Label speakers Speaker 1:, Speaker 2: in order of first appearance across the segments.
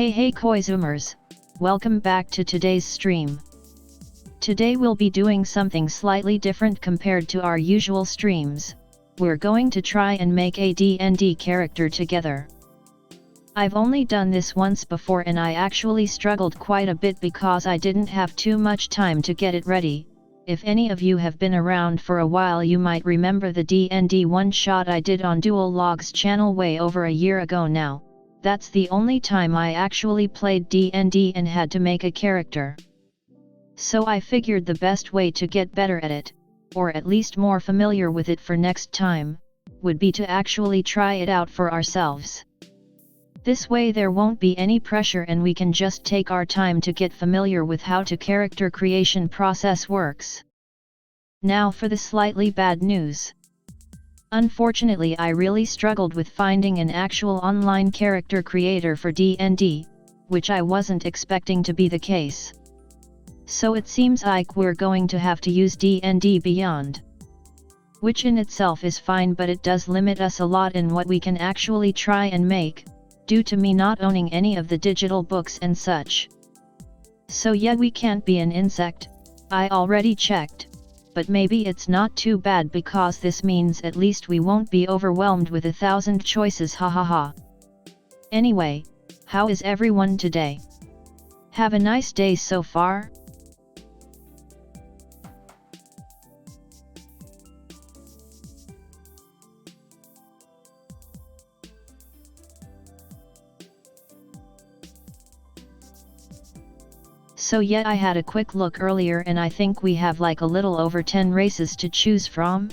Speaker 1: Hey Koizumers! Welcome back to today's stream. Today we'll be doing something slightly different compared to our usual streams. We're going to try and make a D&D character together. I've only done this once before and I actually struggled quite a bit because I didn't have too much time to get it ready. If any of you have been around for a while, you might remember the D&D one-shot I did on Dual Log's channel way over a year ago now. That's the only time I actually played D&D and had to make a character. So I figured the best way to get better at it, or at least more familiar with it for next time, would be to actually try it out for ourselves. This way there won't be any pressure and we can just take our time to get familiar with how the character creation process works. Now for the slightly bad news. Unfortunately, I really struggled with finding an actual online character creator for D&D, which I wasn't expecting to be the case. So it seems like we're going to have to use D&D Beyond. Which in itself is fine, but it does limit us a lot in what we can actually try and make, due to me not owning any of the digital books and such. So yeah, we can't be an insect, I already checked. But maybe it's not too bad because this means at least we won't be overwhelmed with 1,000 choices, hahaha. Anyway, how is everyone today? Have a nice day so far? So yeah, I had a quick look earlier and I think we have like a little over 10 races to choose from.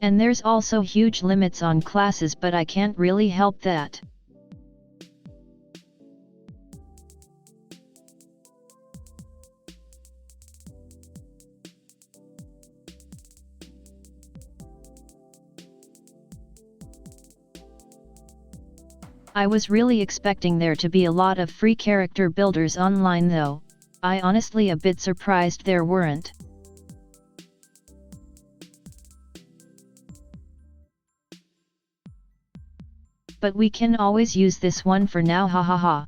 Speaker 1: And there's also huge limits on classes, but I can't really help that. I was really expecting there to be a lot of free character builders online though. I honestly a bit surprised there weren't. But we can always use this one for now, hahaha.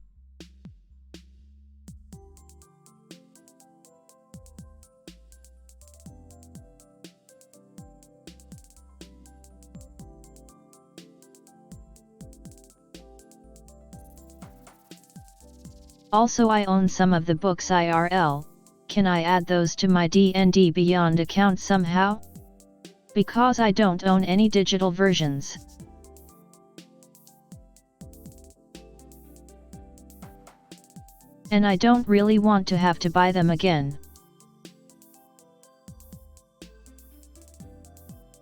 Speaker 1: Also, I own some of the books IRL. Can I add those to my D&D Beyond account somehow? Because I don't own any digital versions. And I don't really want to have to buy them again.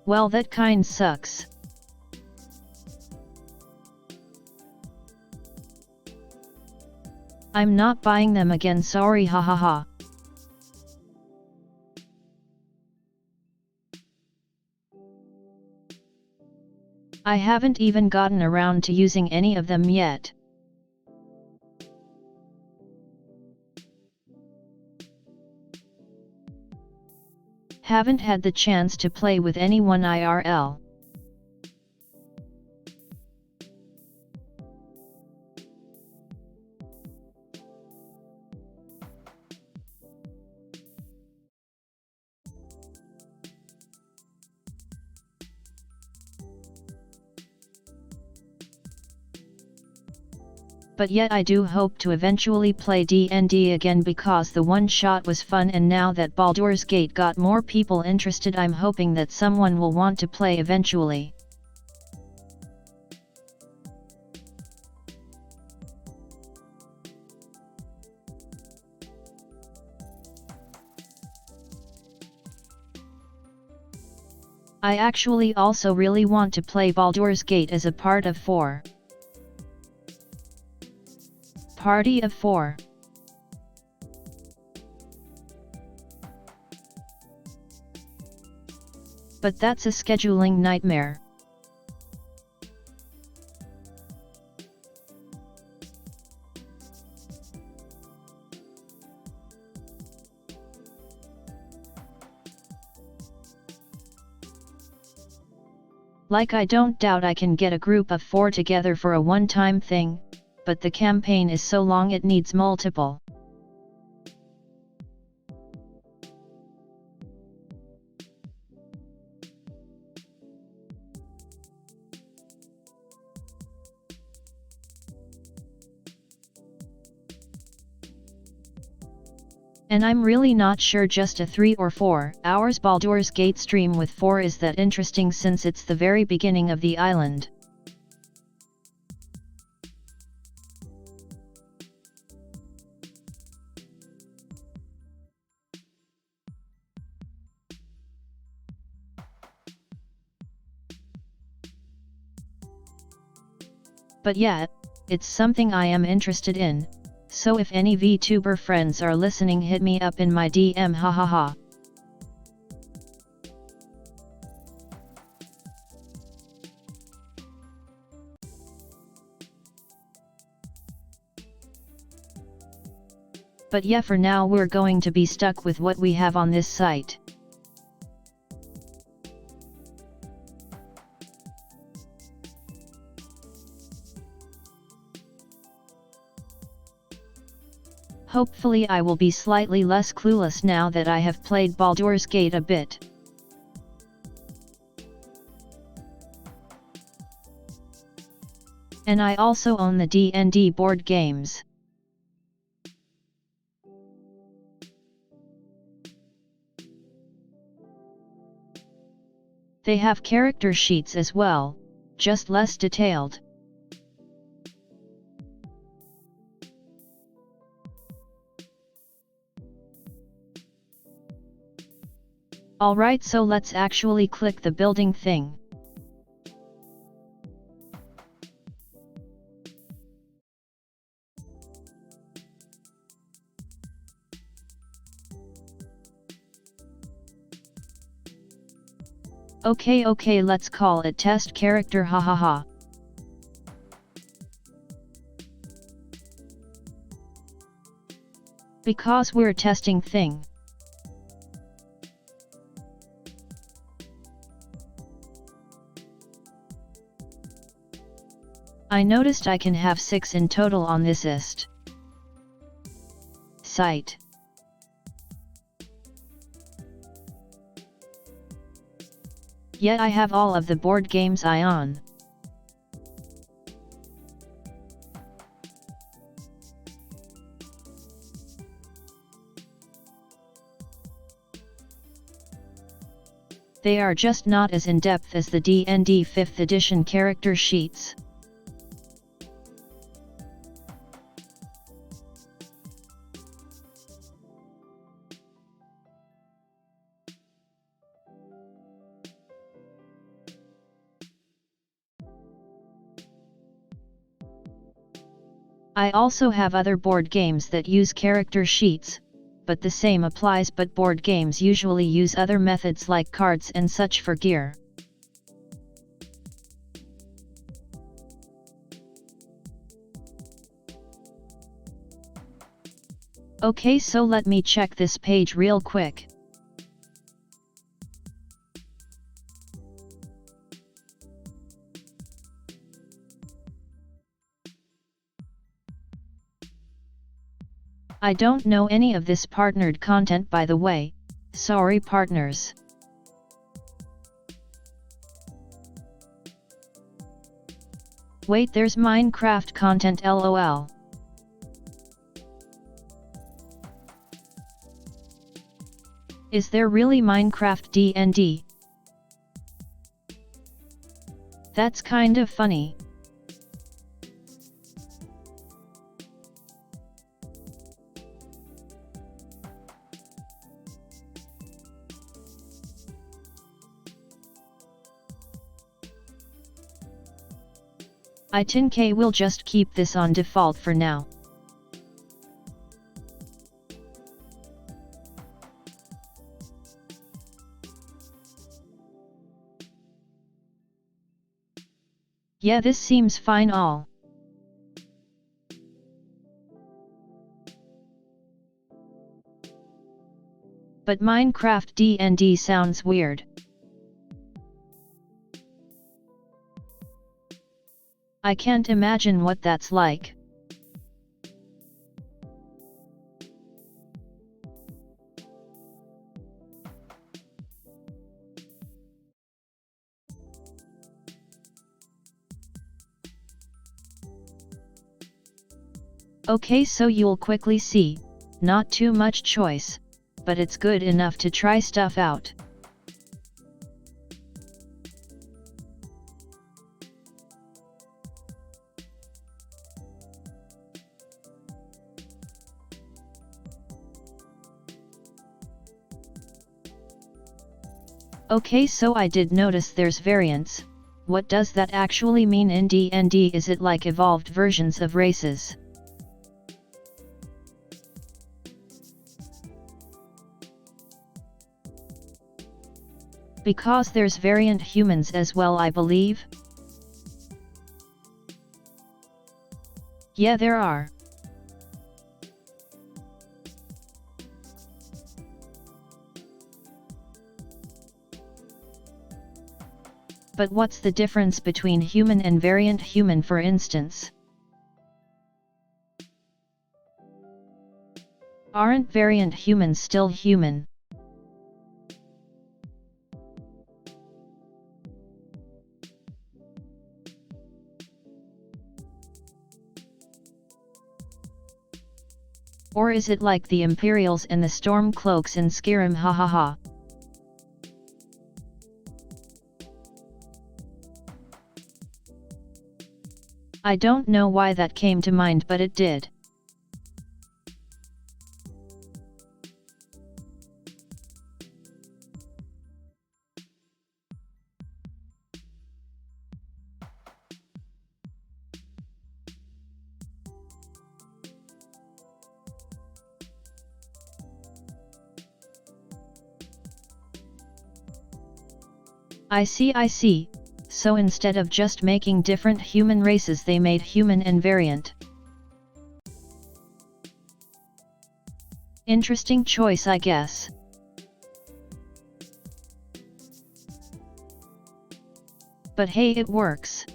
Speaker 1: Well, that kind sucks. I'm not buying them again, sorry, hahaha. I haven't even gotten around to using any of them yet. Haven't had the chance to play with anyone IRL. But yet I do hope to eventually play D&D again because the one-shot was fun, and now that Baldur's Gate got more people interested, I'm hoping that someone will want to play eventually. I actually also really want to play Baldur's Gate as a part of 4. Party of 4. But that's a scheduling nightmare. Like I don't doubt I can get a group of 4 together for a one-time thing, but the campaign is so long it needs multiple. And I'm really not sure just a 3 or 4 hours Baldur's Gate stream with 4 is that interesting since it's the very beginning of the island. But yeah, it's something I am interested in. So if any VTuber friends are listening, hit me up in my DM, hahaha. But yeah, for now we're going to be stuck with what we have on this site. Hopefully I will be slightly less clueless now that I have played Baldur's Gate a bit. And I also own the D&D board games. They have character sheets as well, just less detailed. Alright, so let's actually click the building thing. Okay, let's call it test character, hahaha. Because we're testing thing. I noticed I can have 6 in total on this site. Yet I have all of the board games I own. They are just not as in-depth as the D&D 5th edition character sheets. I also have other board games that use character sheets, but the same applies, but board games usually use other methods like cards and such for gear. Okay, so let me check this page real quick. I don't know any of this partnered content, by the way, sorry partners. Wait, there's Minecraft content, lol. Is there really Minecraft D&D? That's kind of funny. I think we'll just keep this on default for now. Yeah, this seems fine all. But Minecraft D&D sounds weird. I can't imagine what that's like. Okay, so you'll quickly see, not too much choice, but it's good enough to try stuff out. Okay, so I did notice there's variance. What does that actually mean in D&D? Is it like evolved versions of races? Because there's variant humans as well, I believe? Yeah, there are. But what's the difference between human and variant human, for instance? Aren't variant humans still human? Or is it like the Imperials and the Stormcloaks in Skyrim, hahaha? I don't know why that came to mind, but it did. I see. So instead of just making different human races, they made human and variant. Interesting choice, I guess. But hey, it works.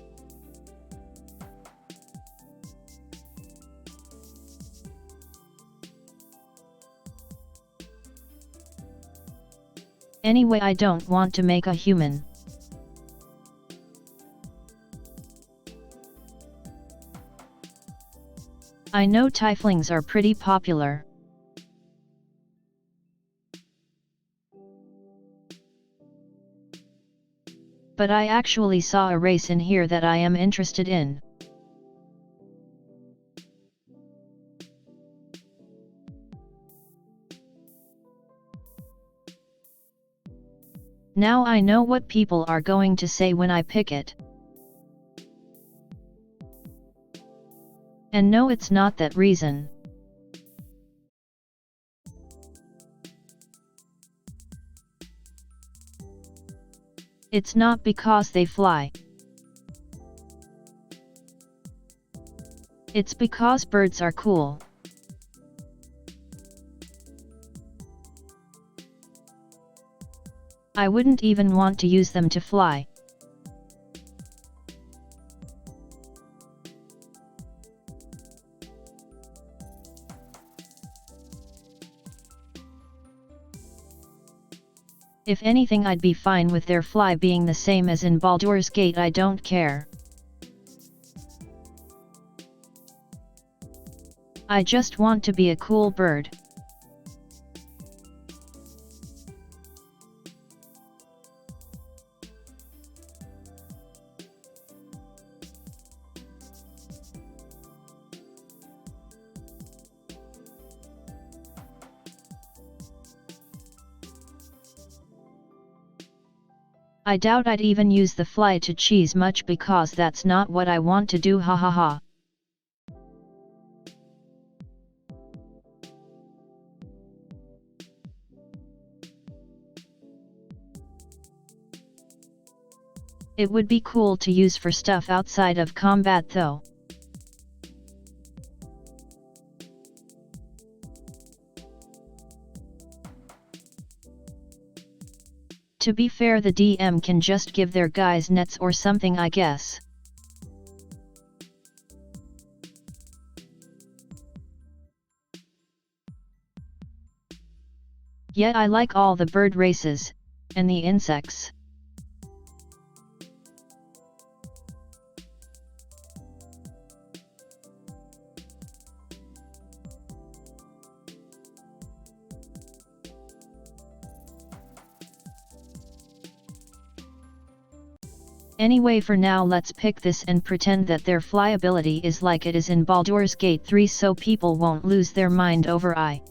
Speaker 1: Anyway, I don't want to make a human. I know tieflings are pretty popular. But I actually saw a race in here that I am interested in. Now I know what people are going to say when I pick it. And no, it's not that reason. It's not because they fly. It's because birds are cool. I wouldn't even want to use them to fly. If anything, I'd be fine with their fly being the same as in Baldur's Gate. I don't care. I just want to be a cool bird. I doubt I'd even use the fly to cheese much, because that's not what I want to do, hahaha. It would be cool to use for stuff outside of combat though. To be fair, the DM can just give their guys nets or something, I guess. Yet I like all the bird races, and the insects. Anyway, for now let's pick this and pretend that their flyability is like it is in Baldur's Gate 3 so people won't lose their mind over I.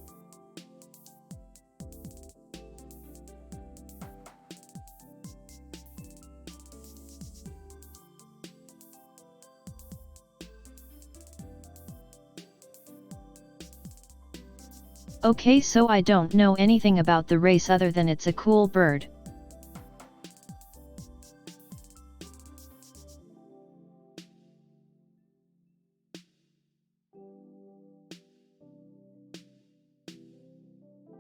Speaker 1: Okay, so I don't know anything about the race other than it's a cool bird.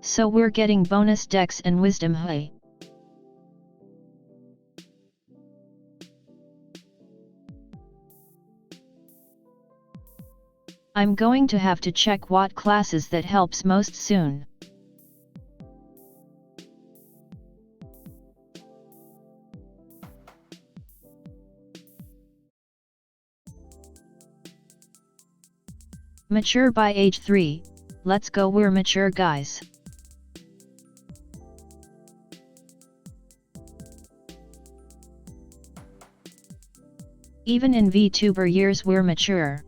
Speaker 1: So we're getting bonus dex and wisdom, hey. I'm going to have to check what classes that helps most soon. Mature by age 3, let's go, we're mature guys. Even in VTuber years we're mature.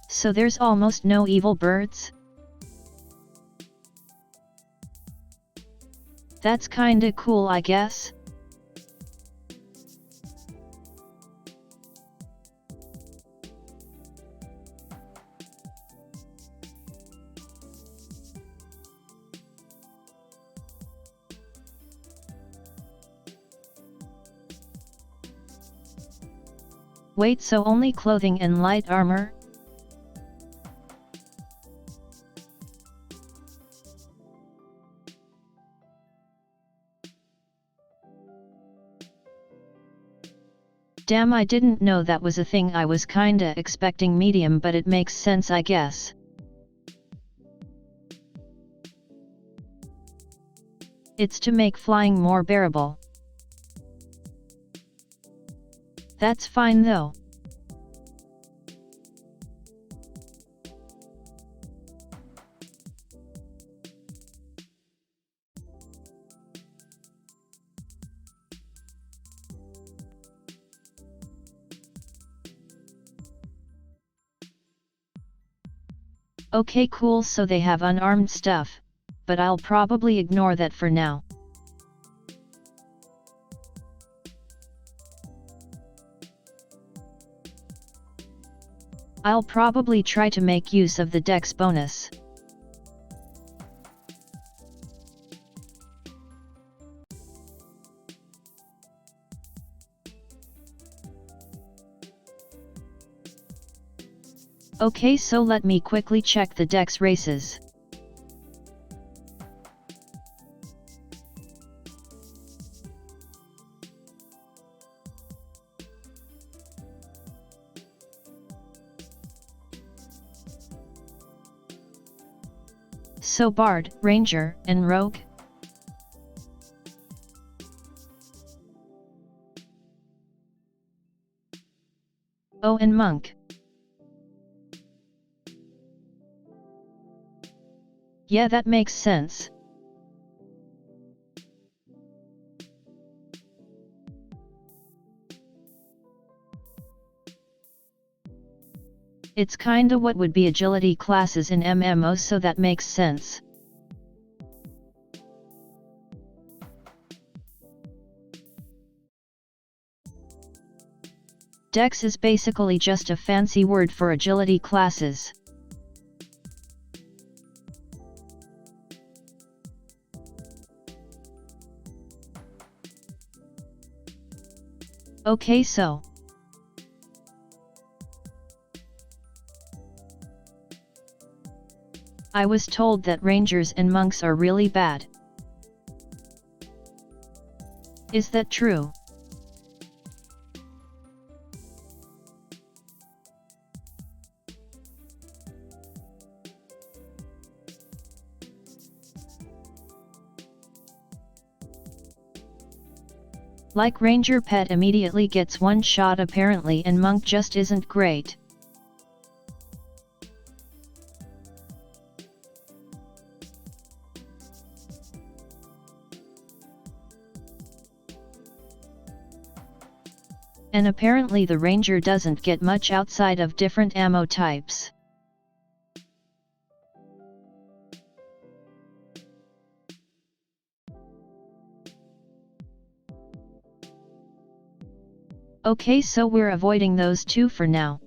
Speaker 1: So there's almost no evil birds? That's kinda cool, I guess. Wait, so only clothing and light armor? Damn, I didn't know that was a thing. I was kinda expecting medium, but it makes sense, I guess. It's to make flying more bearable. That's fine though. Okay, cool, so they have unarmed stuff, but I'll probably ignore that for now. I'll probably try to make use of the dex bonus. Okay, so let me quickly check the dex races. So Bard, Ranger, and Rogue? Oh, and Monk. Yeah, that makes sense. It's kinda what would be agility classes in MMOs, so that makes sense. Dex is basically just a fancy word for agility classes. Okay, so I was told that rangers and monks are really bad. Is that true? Like Ranger Pet immediately gets one shot apparently, and Monk just isn't great. And apparently the Ranger doesn't get much outside of different ammo types. Okay, so we're avoiding those two for now.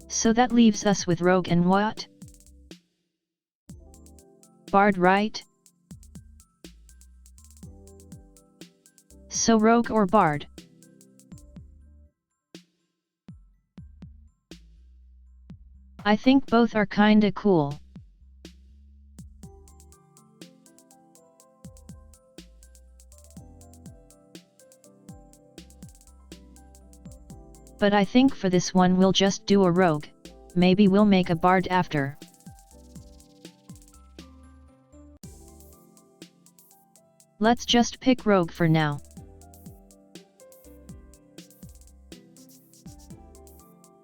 Speaker 1: So that leaves us with Rogue and what? Bard, right? So Rogue or Bard? I think both are kinda cool. But I think for this one we'll just do a Rogue, maybe we'll make a Bard after. Let's just pick Rogue for now.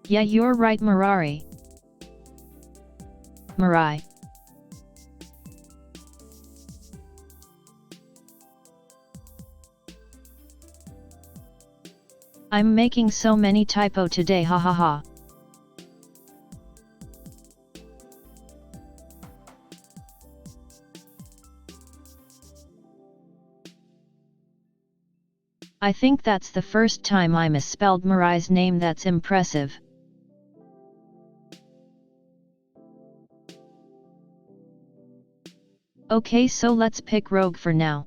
Speaker 1: Yeah, you're right, Mirai. I'm making so many typo today, hahaha. I think that's the first time I misspelled Mirai's name. That's impressive. Okay, so let's pick Rogue for now.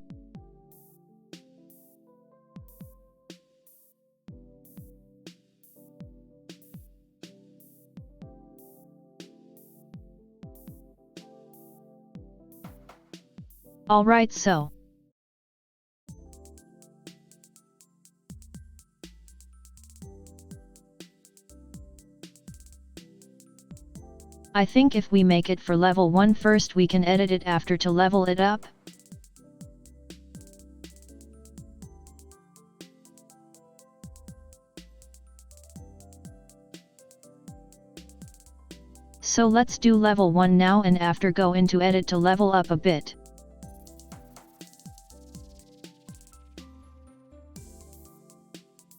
Speaker 1: Alright, so I think if we make it for level 1 first, we can edit it after to level it up. So let's do level 1 now, and after go into edit to level up a bit.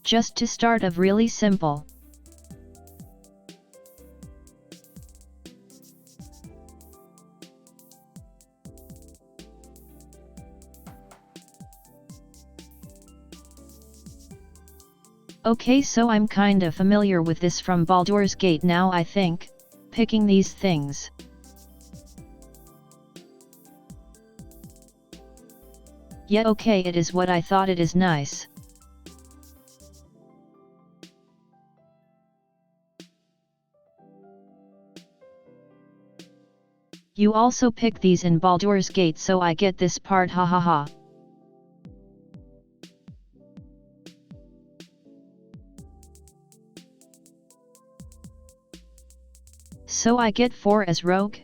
Speaker 1: Just to start of really simple. Okay, so I'm kinda familiar with this from Baldur's Gate now, I think, picking these things. Yeah, okay, it is what I thought. It is nice. You also pick these in Baldur's Gate, so I get this part, hahaha. So I get 4 as Rogue?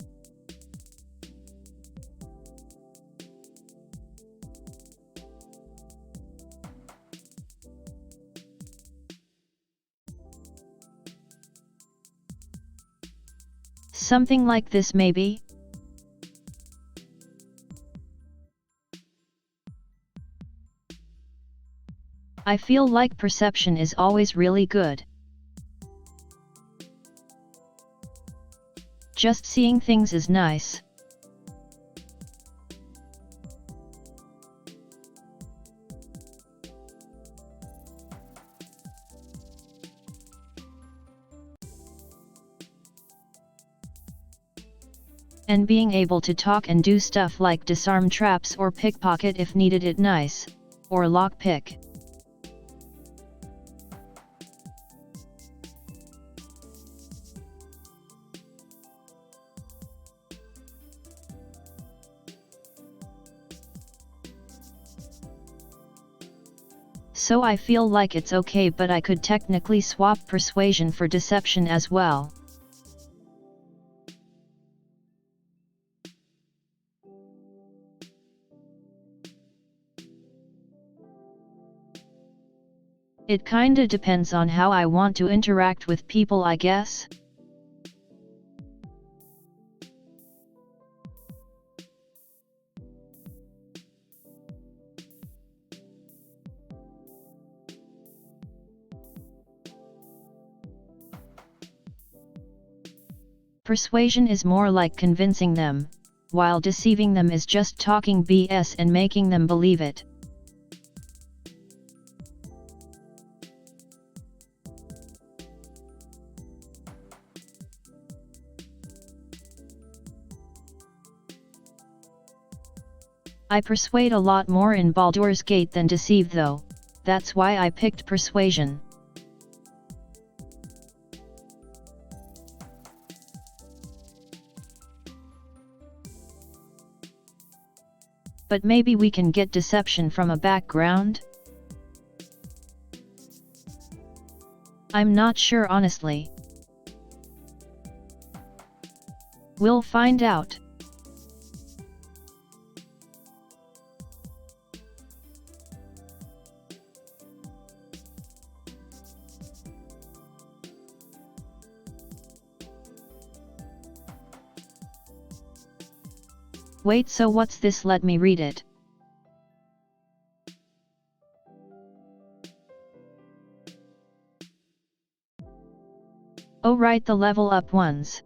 Speaker 1: Something like this maybe? I feel like perception is always really good. Just seeing things is nice. And being able to talk and do stuff like disarm traps or pickpocket if needed, it nice. Or lockpick. So I feel like it's okay, but I could technically swap persuasion for deception as well. It kinda depends on how I want to interact with people, I guess. Persuasion is more like convincing them, while deceiving them is just talking BS and making them believe it. I persuade a lot more in Baldur's Gate than deceive though, that's why I picked persuasion. But maybe we can get deception from a background? I'm not sure honestly. We'll find out. Wait, so what's this? Let me read it. Oh right, the level up ones.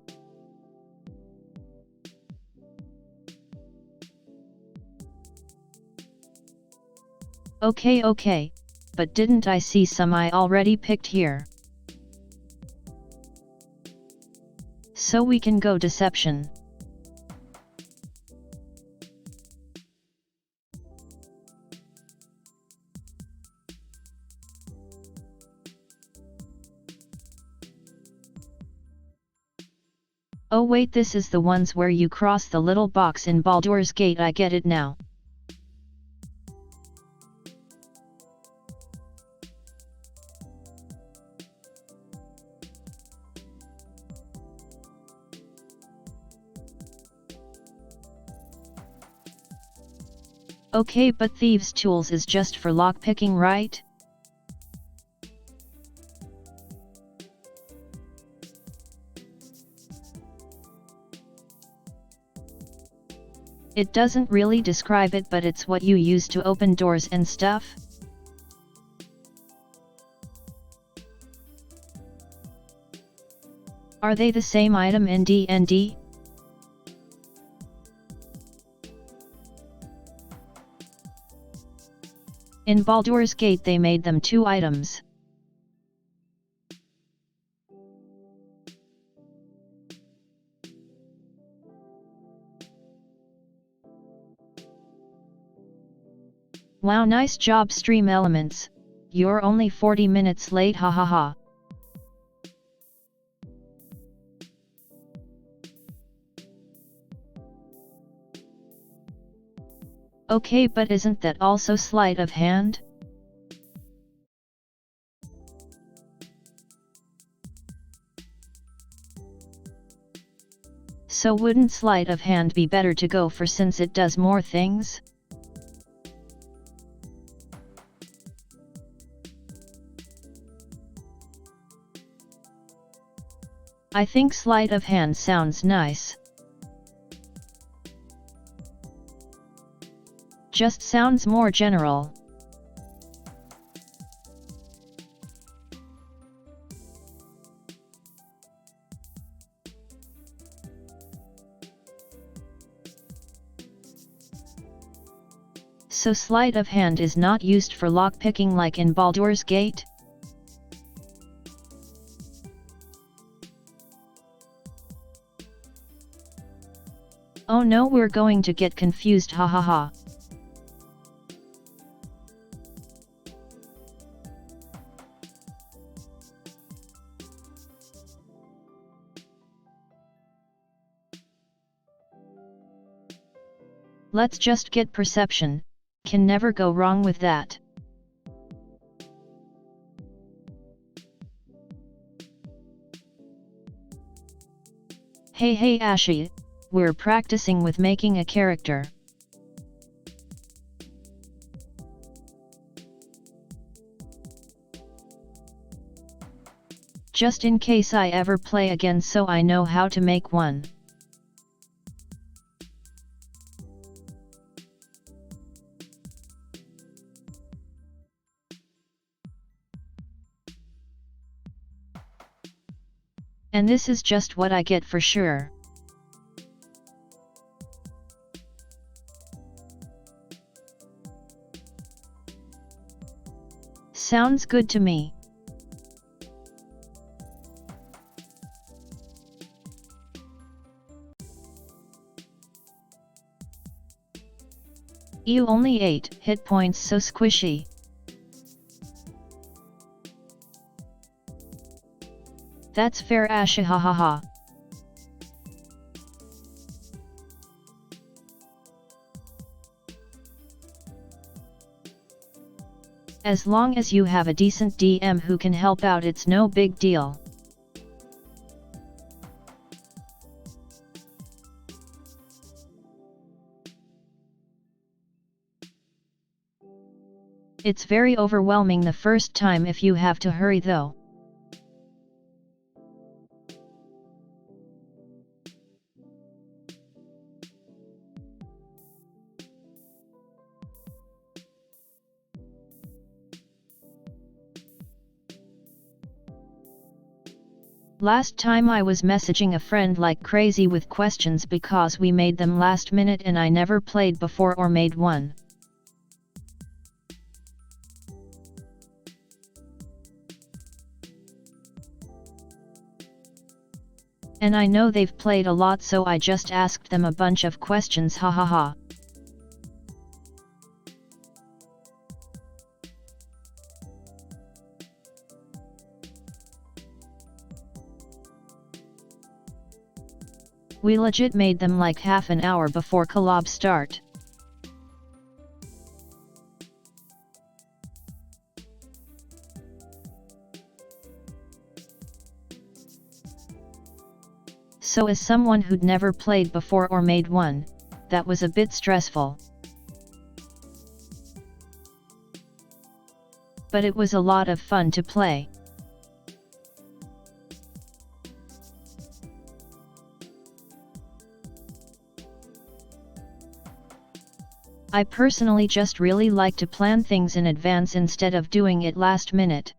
Speaker 1: Okay, but didn't I see some I already picked here? So we can go deception. Oh wait, this is the ones where you cross the little box in Baldur's Gate. I get it now. Okay, but Thieves' Tools is just for lockpicking, right? It doesn't really describe it, but it's what you use to open doors and stuff. Are they the same item in D&D? In Baldur's Gate they made them 2 items. Wow, nice job Stream Elements, you're only 40 minutes late, hahaha. Okay, but isn't that also sleight of hand? So wouldn't sleight of hand be better to go for since it does more things? I think sleight of hand sounds nice. Just sounds more general. So sleight of hand is not used for lockpicking like in Baldur's Gate? Oh no, we're going to get confused, hahaha. Let's just get perception, can never go wrong with that. Hey Ashi, we're practicing with making a character. Just in case I ever play again so I know how to make one. And this is just what I get for sure. Sounds good to me. You only 8 hit points, so squishy. That's fair, Ashi, hahaha. As long as you have a decent DM who can help out, it's no big deal. It's very overwhelming the first time if you have to hurry though. Last time I was messaging a friend like crazy with questions because we made them last minute and I never played before or made one. And I know they've played a lot, so I just asked them a bunch of questions, hahaha. We legit made them like half an hour before collab start. So as someone who'd never played before or made one, that was a bit stressful. But it was a lot of fun to play. I personally just really like to plan things in advance instead of doing it last minute.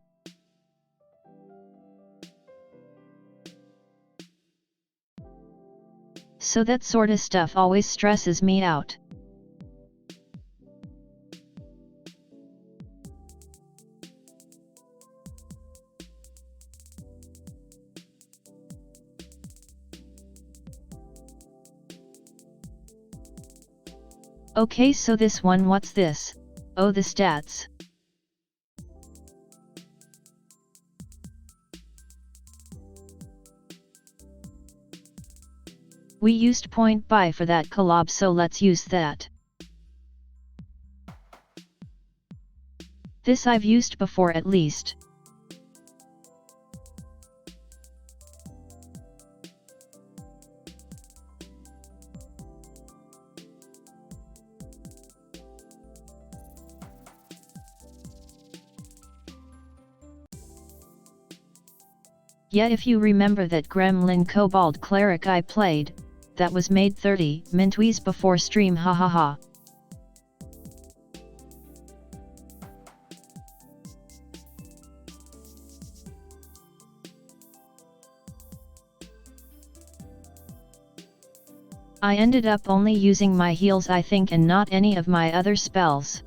Speaker 1: So that sorta stuff always stresses me out. Okay, so this one, what's this? Oh, the stats. We used point buy for that collab, so let's use that. This I've used before at least. Yeah, if you remember that Gremlin Kobold Cleric I played, that was made 30 mintwees before stream, hahaha. I ended up only using my heals, I think, and not any of my other spells.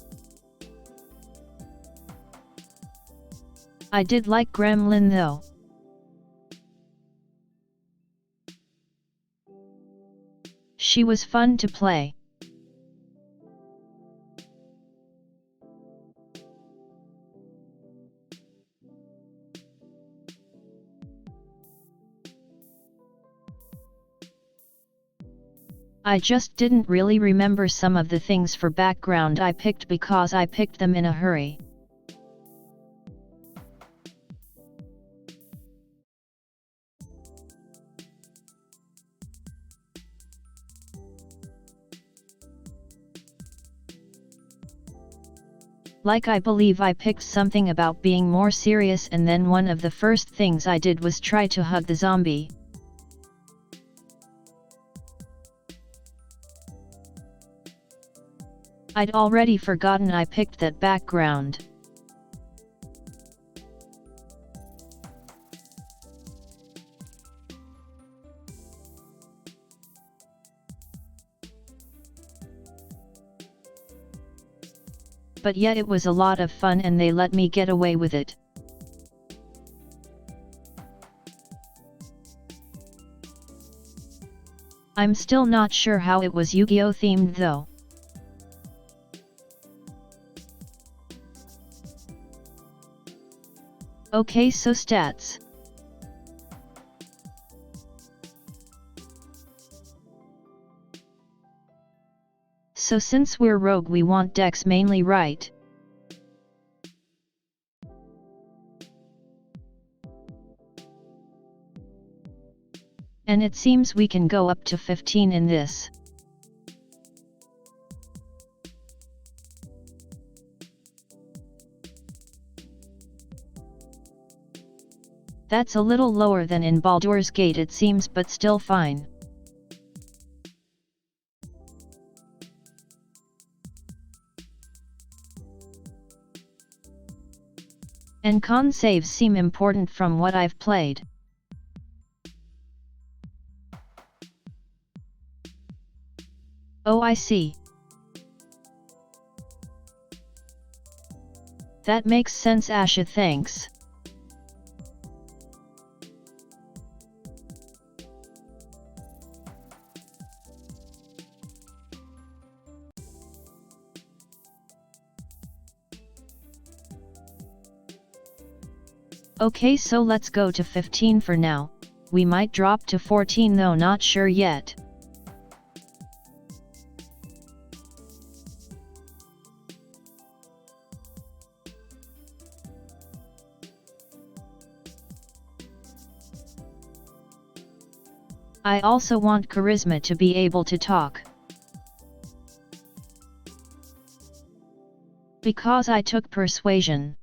Speaker 1: I did like Gremlin though. She was fun to play. I just didn't really remember some of the things for background I picked because I picked them in a hurry. Like I believe I picked something about being more serious, and then one of the first things I did was try to hug the zombie. I'd already forgotten I picked that background. But yet it was a lot of fun and they let me get away with it. I'm still not sure how it was Yu-Gi-Oh themed though. Okay, so stats. So since we're rogue we want dex mainly, right? And it seems we can go up to 15 in this. That's a little lower than in Baldur's Gate it seems, but still fine. And con saves seem important from what I've played. Oh, I see. That makes sense, Asha, thanks. Okay, so let's go to 15 for now. We might drop to 14 though, not sure yet. I also want charisma to be able to talk. Because I took persuasion.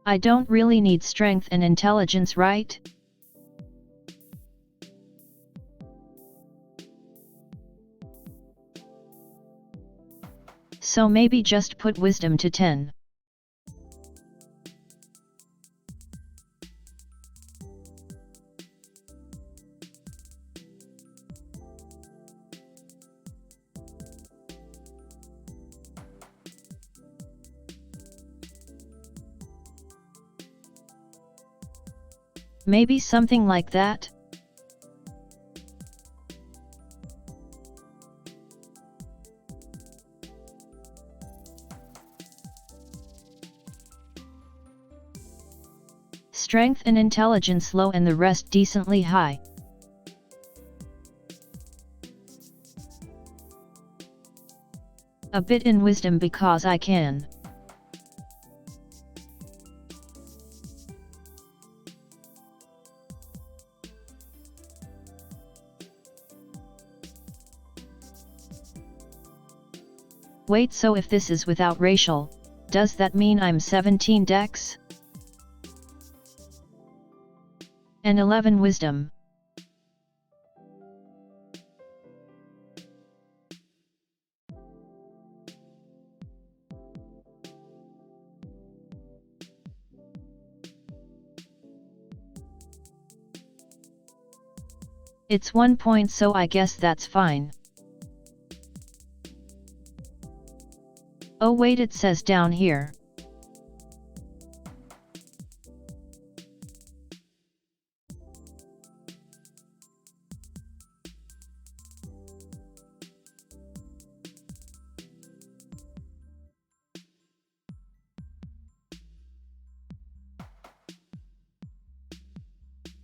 Speaker 1: I don't really need strength and intelligence, right? So maybe just put wisdom to 10. Maybe something like that? Strength and intelligence low and the rest decently high. A bit in wisdom because I can. Wait, so if this is without racial, does that mean I'm 17 dex? And 11 wisdom. It's 1 point, so I guess that's fine. Oh wait, it says down here.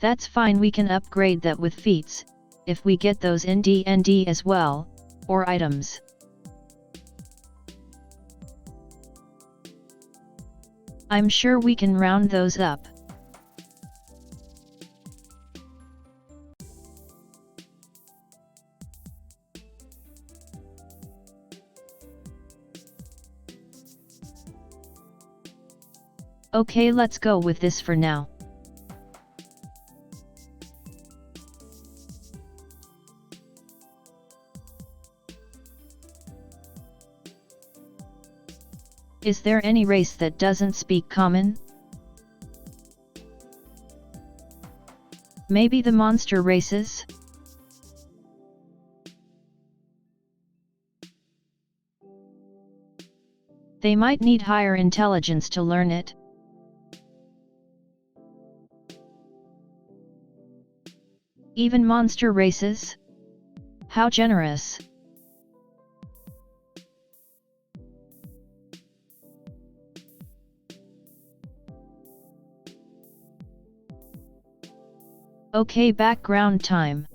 Speaker 1: That's fine, we can upgrade that with feats, if we get those in D&D as well, or items. I'm sure we can round those up. Okay, let's go with this for now. Is there any race that doesn't speak common? Maybe the monster races? They might need higher intelligence to learn it. Even monster races? How generous! Okay, background time.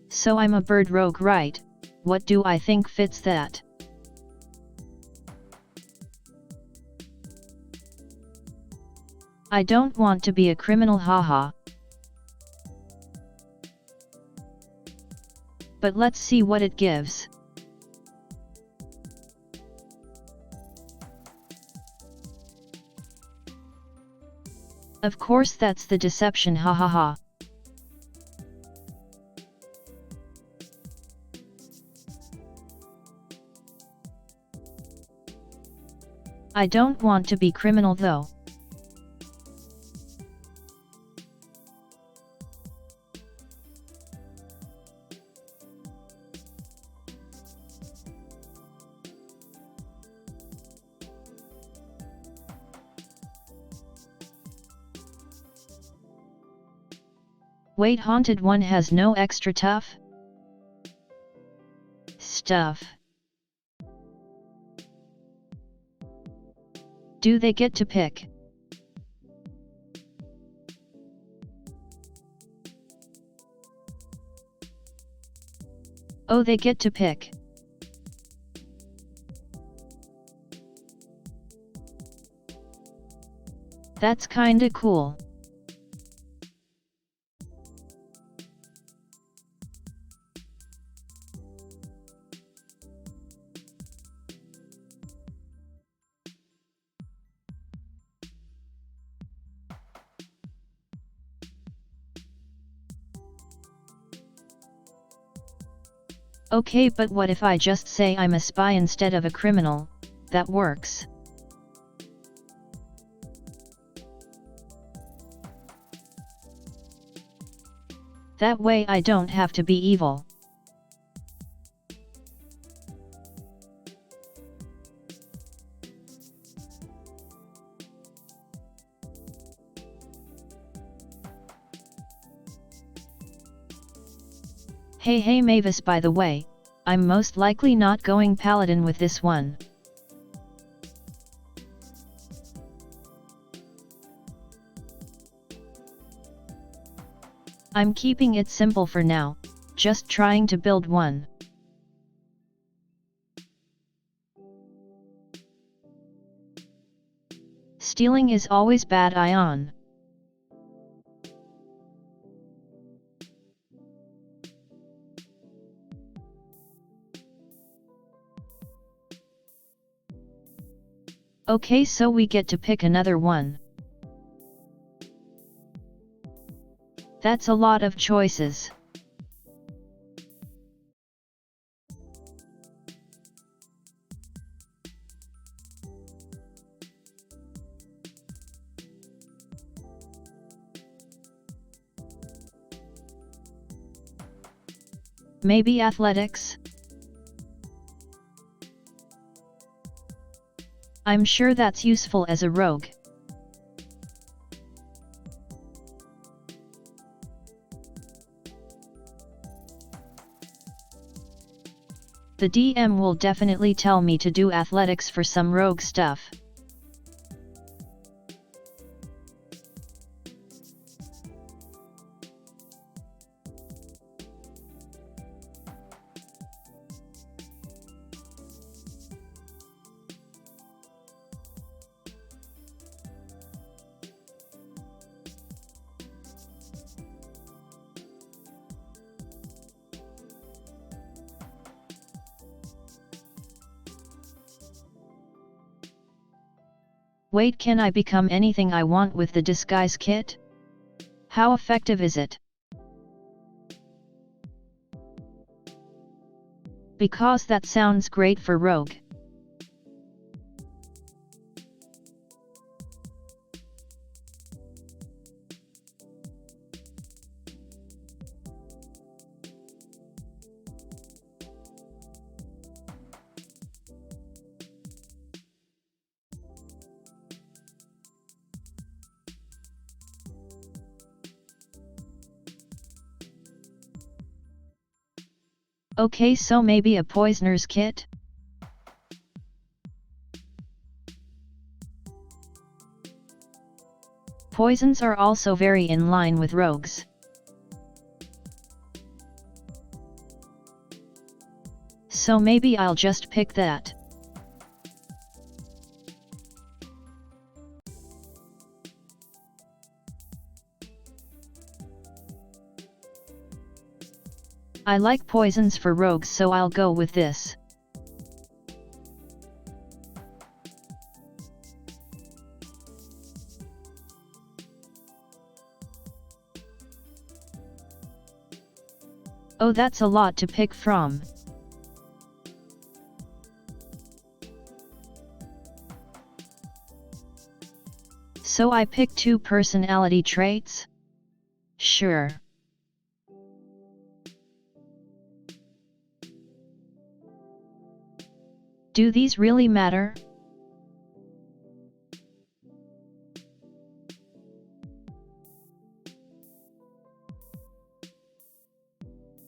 Speaker 1: So I'm a bird rogue, right? What do I think fits that? I don't want to be a criminal, haha. But let's see what it gives. Of course that's the deception, hahaha. I don't want to be criminal though. Wait, haunted one has no extra tough stuff. Do they get to pick? Oh, they get to pick. That's kinda cool. Okay, but what if I just say I'm a spy instead of a criminal? That works. That way I don't have to be evil. Hey Mavis, by the way, I'm most likely not going paladin with this one. I'm keeping it simple for now, just trying to build one. Stealing is always bad, Ion. Okay, so we get to pick another one. That's a lot of choices. Maybe athletics? I'm sure that's useful as a rogue. The DM will definitely tell me to do athletics for some rogue stuff. Wait, can I become anything I want with the disguise kit? How effective is it? Because that sounds great for Rogue. Okay, so maybe a poisoner's kit? Poisons are also very in line with rogues. So maybe I'll just pick that. I like poisons for rogues, so I'll go with this. Oh, that's a lot to pick from. So I pick 2 personality traits? Sure. Do these really matter?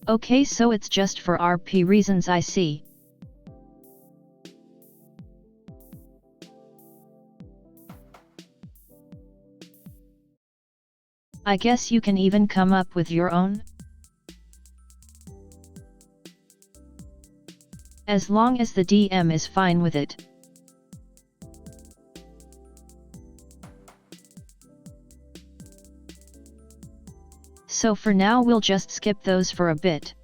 Speaker 1: Okay, so it's just for RP reasons, I see. I guess you can even come up with your own? As long as the DM is fine with it. So for now we'll just skip those for a bit.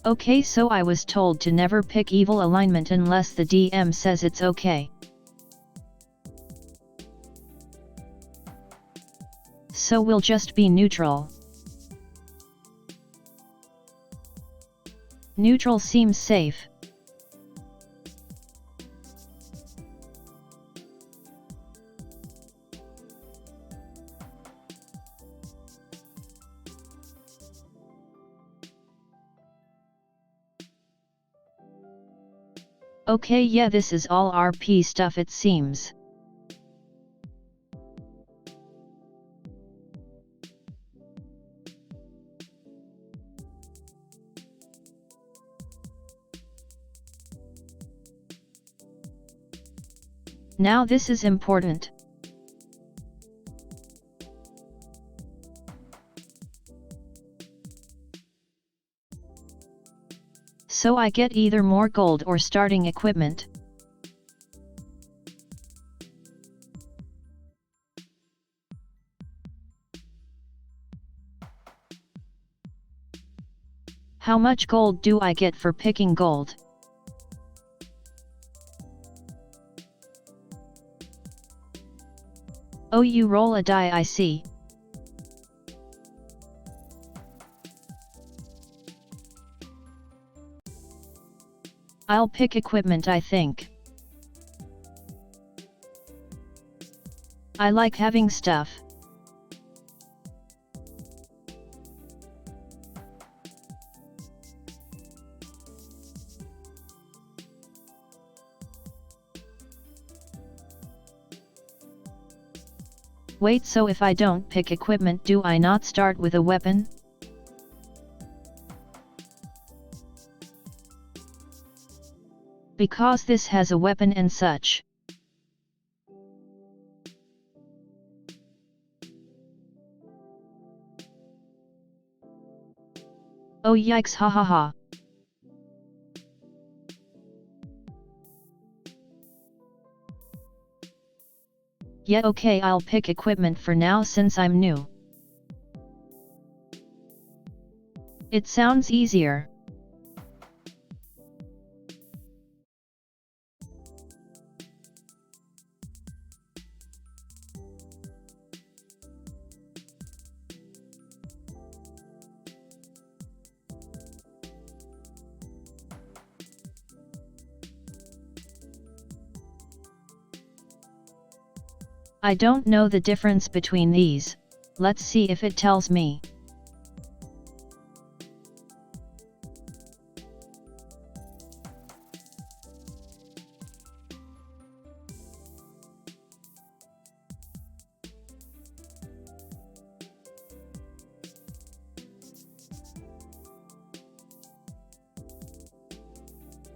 Speaker 1: Okay, so I was told to never pick evil alignment unless the DM says it's okay. So we'll just be neutral. Neutral seems safe. Okay, yeah, this is all RP stuff it seems. Now this is important. So I get either more gold or starting equipment. How much gold do I get for picking gold? Oh, you roll a die, I see. I'll pick equipment, I think. I like having stuff. Wait, so if I don't pick equipment, do I not start with a weapon? Because this has a weapon and such. Oh yikes, hahaha. Yeah, okay, I'll pick equipment for now since I'm new. It sounds easier. I don't know the difference between these. Let's see if it tells me.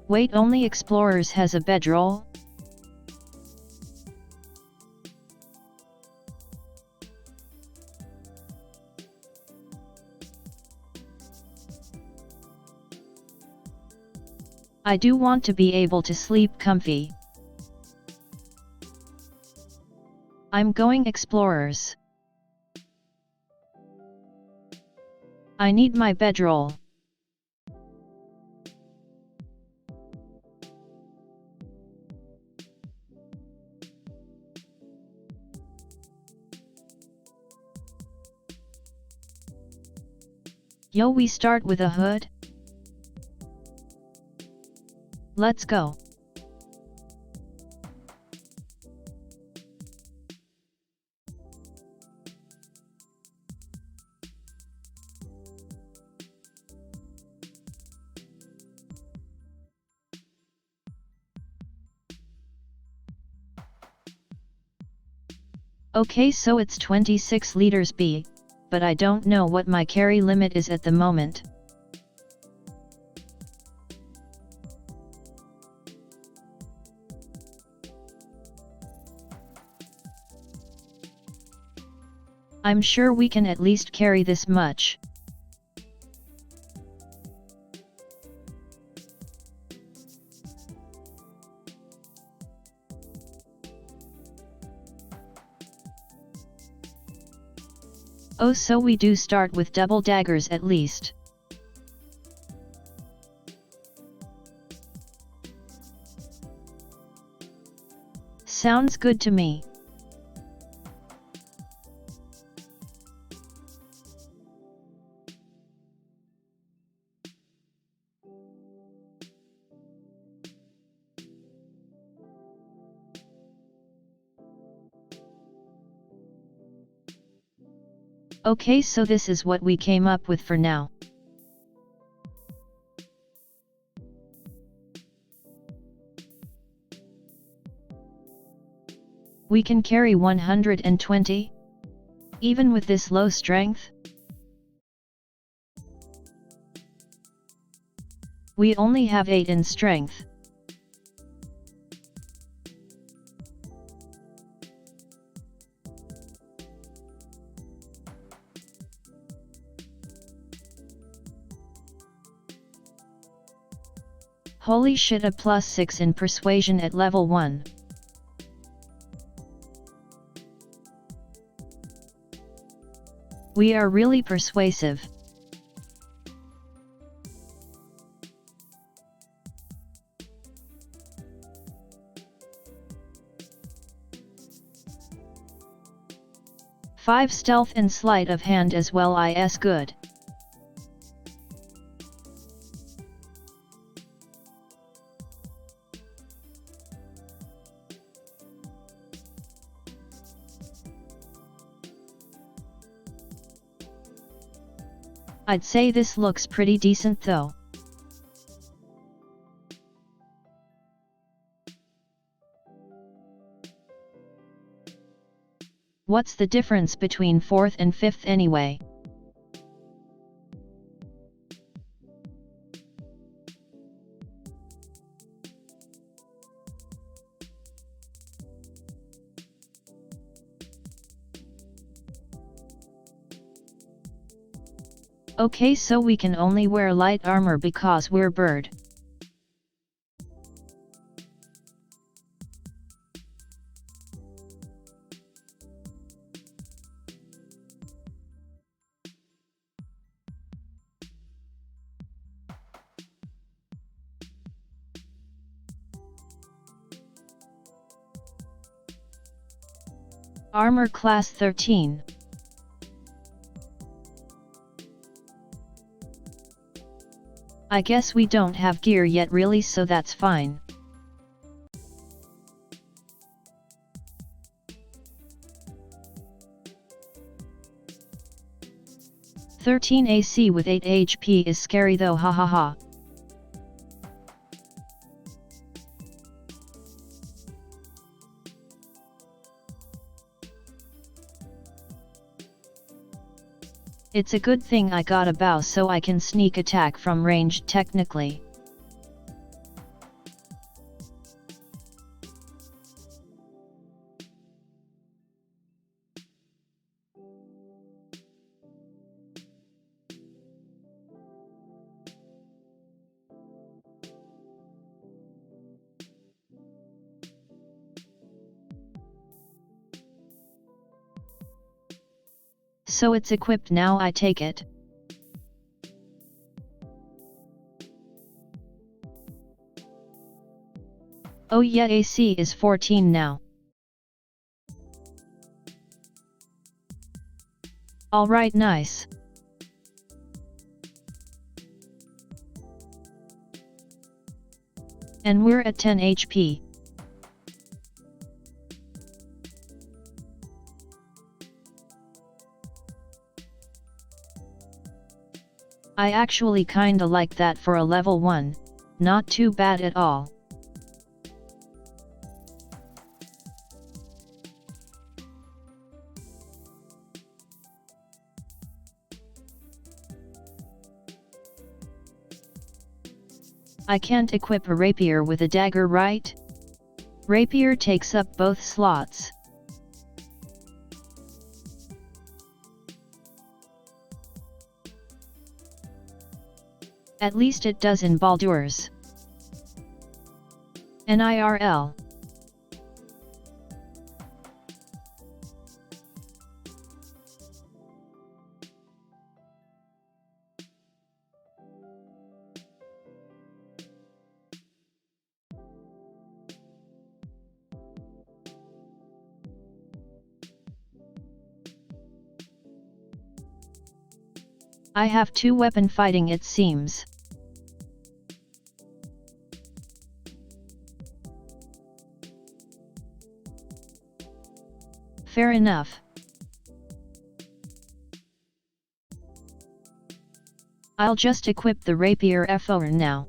Speaker 1: Wait, only Explorers has a bedroll? I do want to be able to sleep comfy. I'm going Explorers. I need my bedroll. Yo, we start with a hood? Let's go. Okay, so it's 26 liters B, but I don't know what my carry limit is at the moment. I'm sure we can at least carry this much. Oh, so we do start with double daggers at least. Sounds good to me. Okay, so this is what we came up with for now. We can carry 120? Even with this low strength? We only have 8 in strength. Holy shit, a +6 in persuasion at level 1. We are really persuasive. Five stealth and sleight of hand as well, is good. I'd say this looks pretty decent though. What's the difference between 4th and 5th anyway? Okay, so we can only wear light armor because we're bird. Armor class 13. I guess we don't have gear yet really, so that's fine. "13 AC with 8 HP is scary though, hahaha. It's a good thing I got a bow so I can sneak attack from range technically. So it's equipped now, I take it. Oh yeah, AC is 14 now. Alright, nice. And we're at 10 HP. I actually kinda like that for a level 1, not too bad at all. I can't equip a rapier with a dagger, right? Rapier takes up both slots. At least it does in Baldur's. NIRL. I have 2 weapon fighting, it seems. Fair enough. I'll just equip the rapier for now.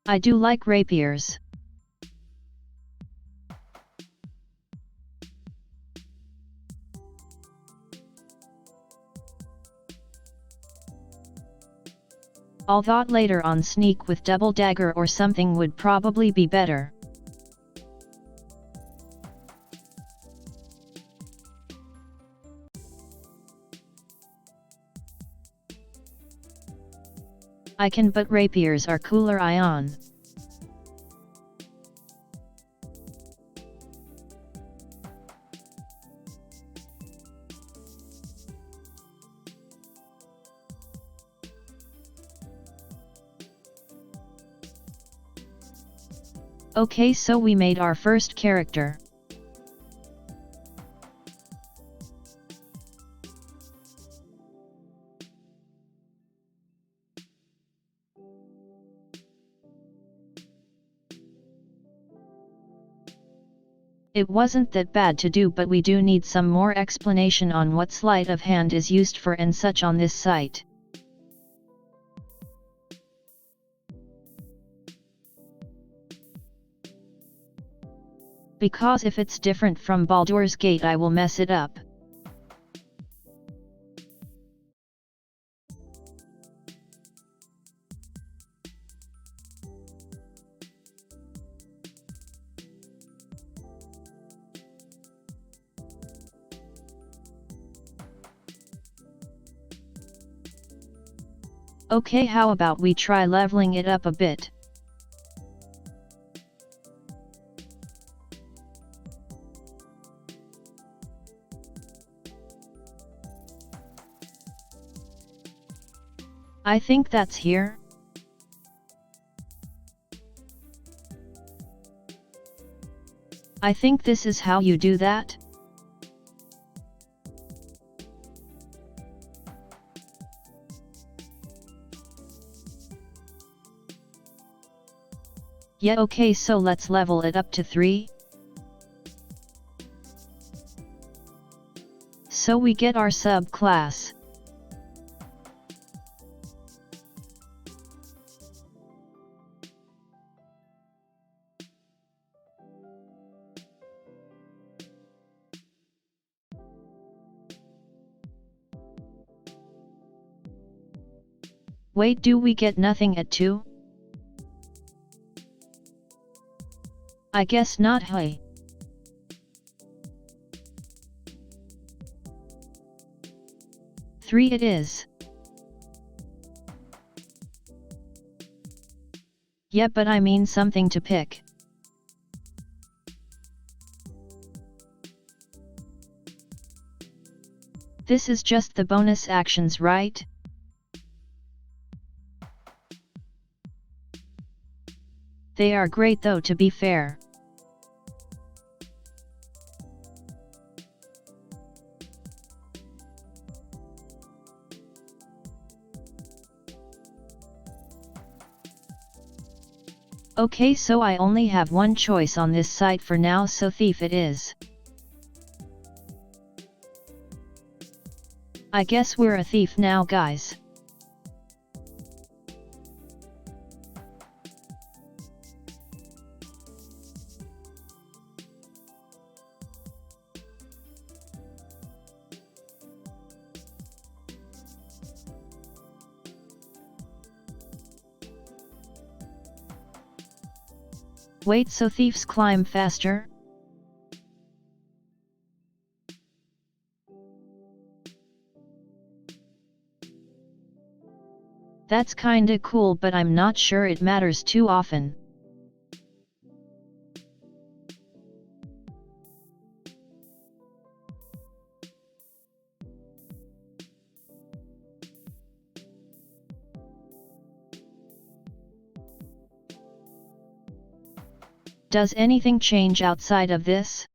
Speaker 1: I do like rapiers. Although later on sneak with double dagger or something would probably be better. I can, but rapiers are cooler, Ion. Okay, so we made our first character. It wasn't that bad to do, but we do need some more explanation on what sleight of hand is used for and such on this site. Because if it's different from Baldur's Gate, I will mess it up. Okay, how about we try leveling it up a bit? I think that's here. I think this is how you do that? Yeah, okay, so let's level it up to 3. So we get our subclass. Wait, do we get nothing at 2? I guess not, hey. Three it is. Yeah, but I mean something to pick. This is just the bonus actions, right? They are great though, to be fair. Okay, so I only have one choice on this site for now, so thief it is. I guess we're a thief now, guys. Wait, so thieves climb faster? That's kinda cool, but I'm not sure it matters too often. Does anything change outside of this?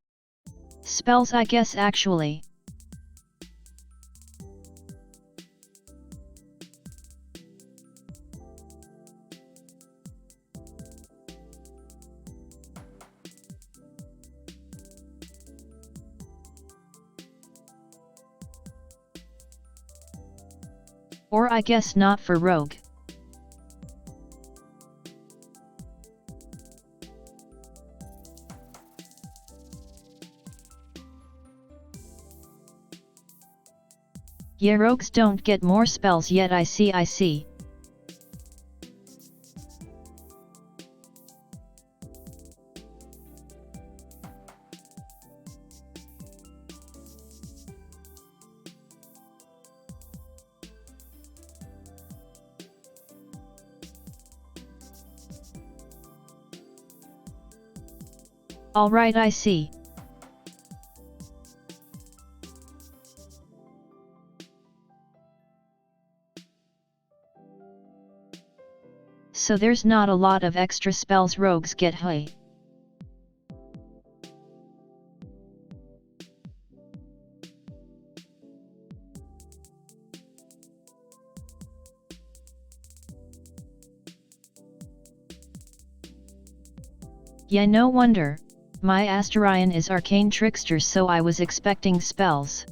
Speaker 1: Spells, I guess, actually. Or I guess not for rogue. Yeah, rogues don't get more spells yet, I see. Alright, I see. So there's not a lot of extra spells rogues get, hey? Yeah, no wonder. My Astarion is Arcane Trickster, so I was expecting spells.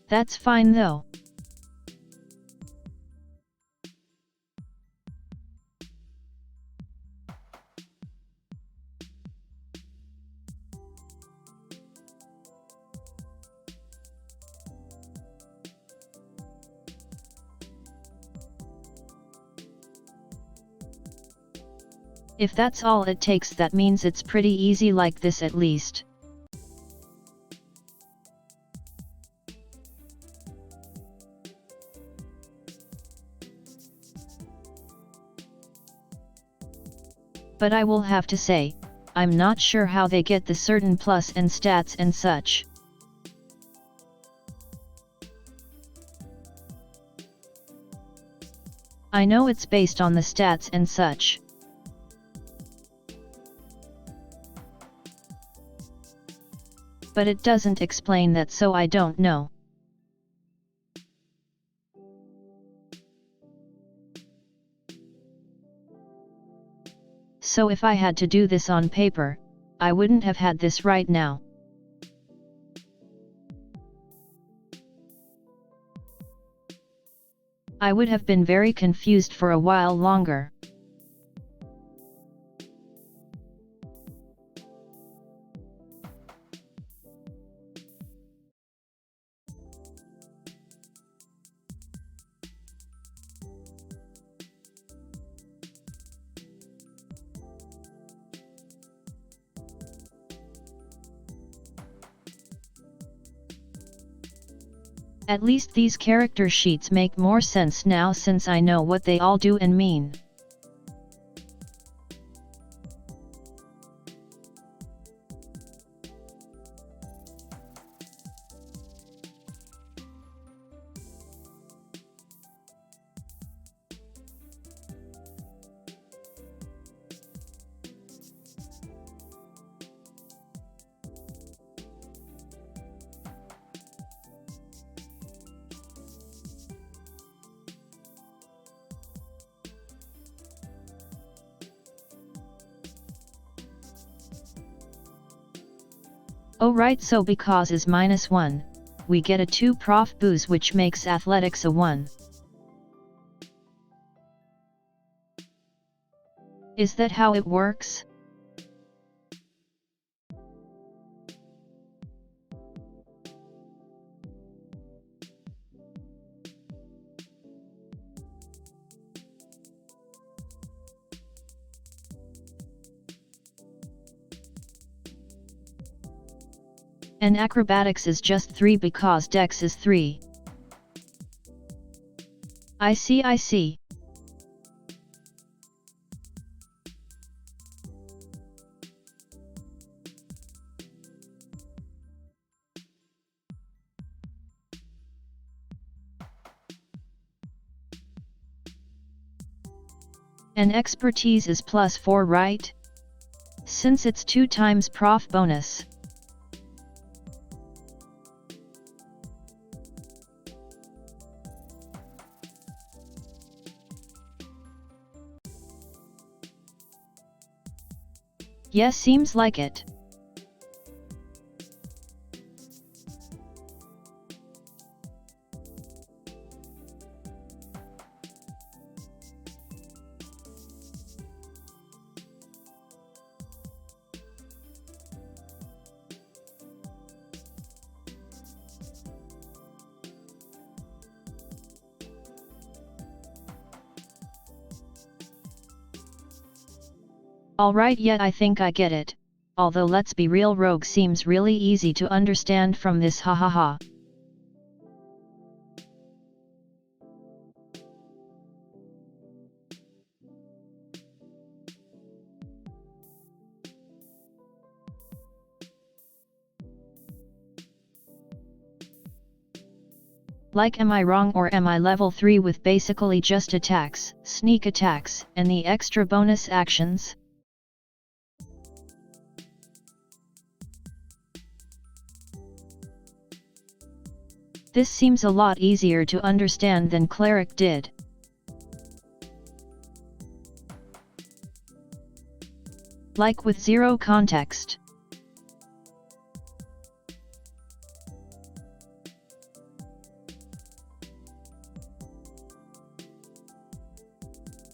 Speaker 1: That's fine though. If that's all it takes, that means it's pretty easy like this at least. But I will have to say, I'm not sure how they get the certain plus and stats and such. I know it's based on the stats and such. But it doesn't explain that, so I don't know. So if I had to do this on paper, I wouldn't have had this right now. I would have been very confused for a while longer. At least these character sheets make more sense now since I know what they all do and mean. Oh right, so because is -1, we get a 2 prof boost which makes athletics a 1. Is that how it works? And acrobatics is just 3 because dex is 3. I see. And expertise is +4, right? Since it's 2 times prof bonus. Yes, seems like it. Alright, yet I think I get it. Although let's be real, rogue seems really easy to understand from this, hahaha. Like, am I wrong, or am I level 3 with basically just attacks, sneak attacks, and the extra bonus actions? This seems a lot easier to understand than cleric did. Like with zero context.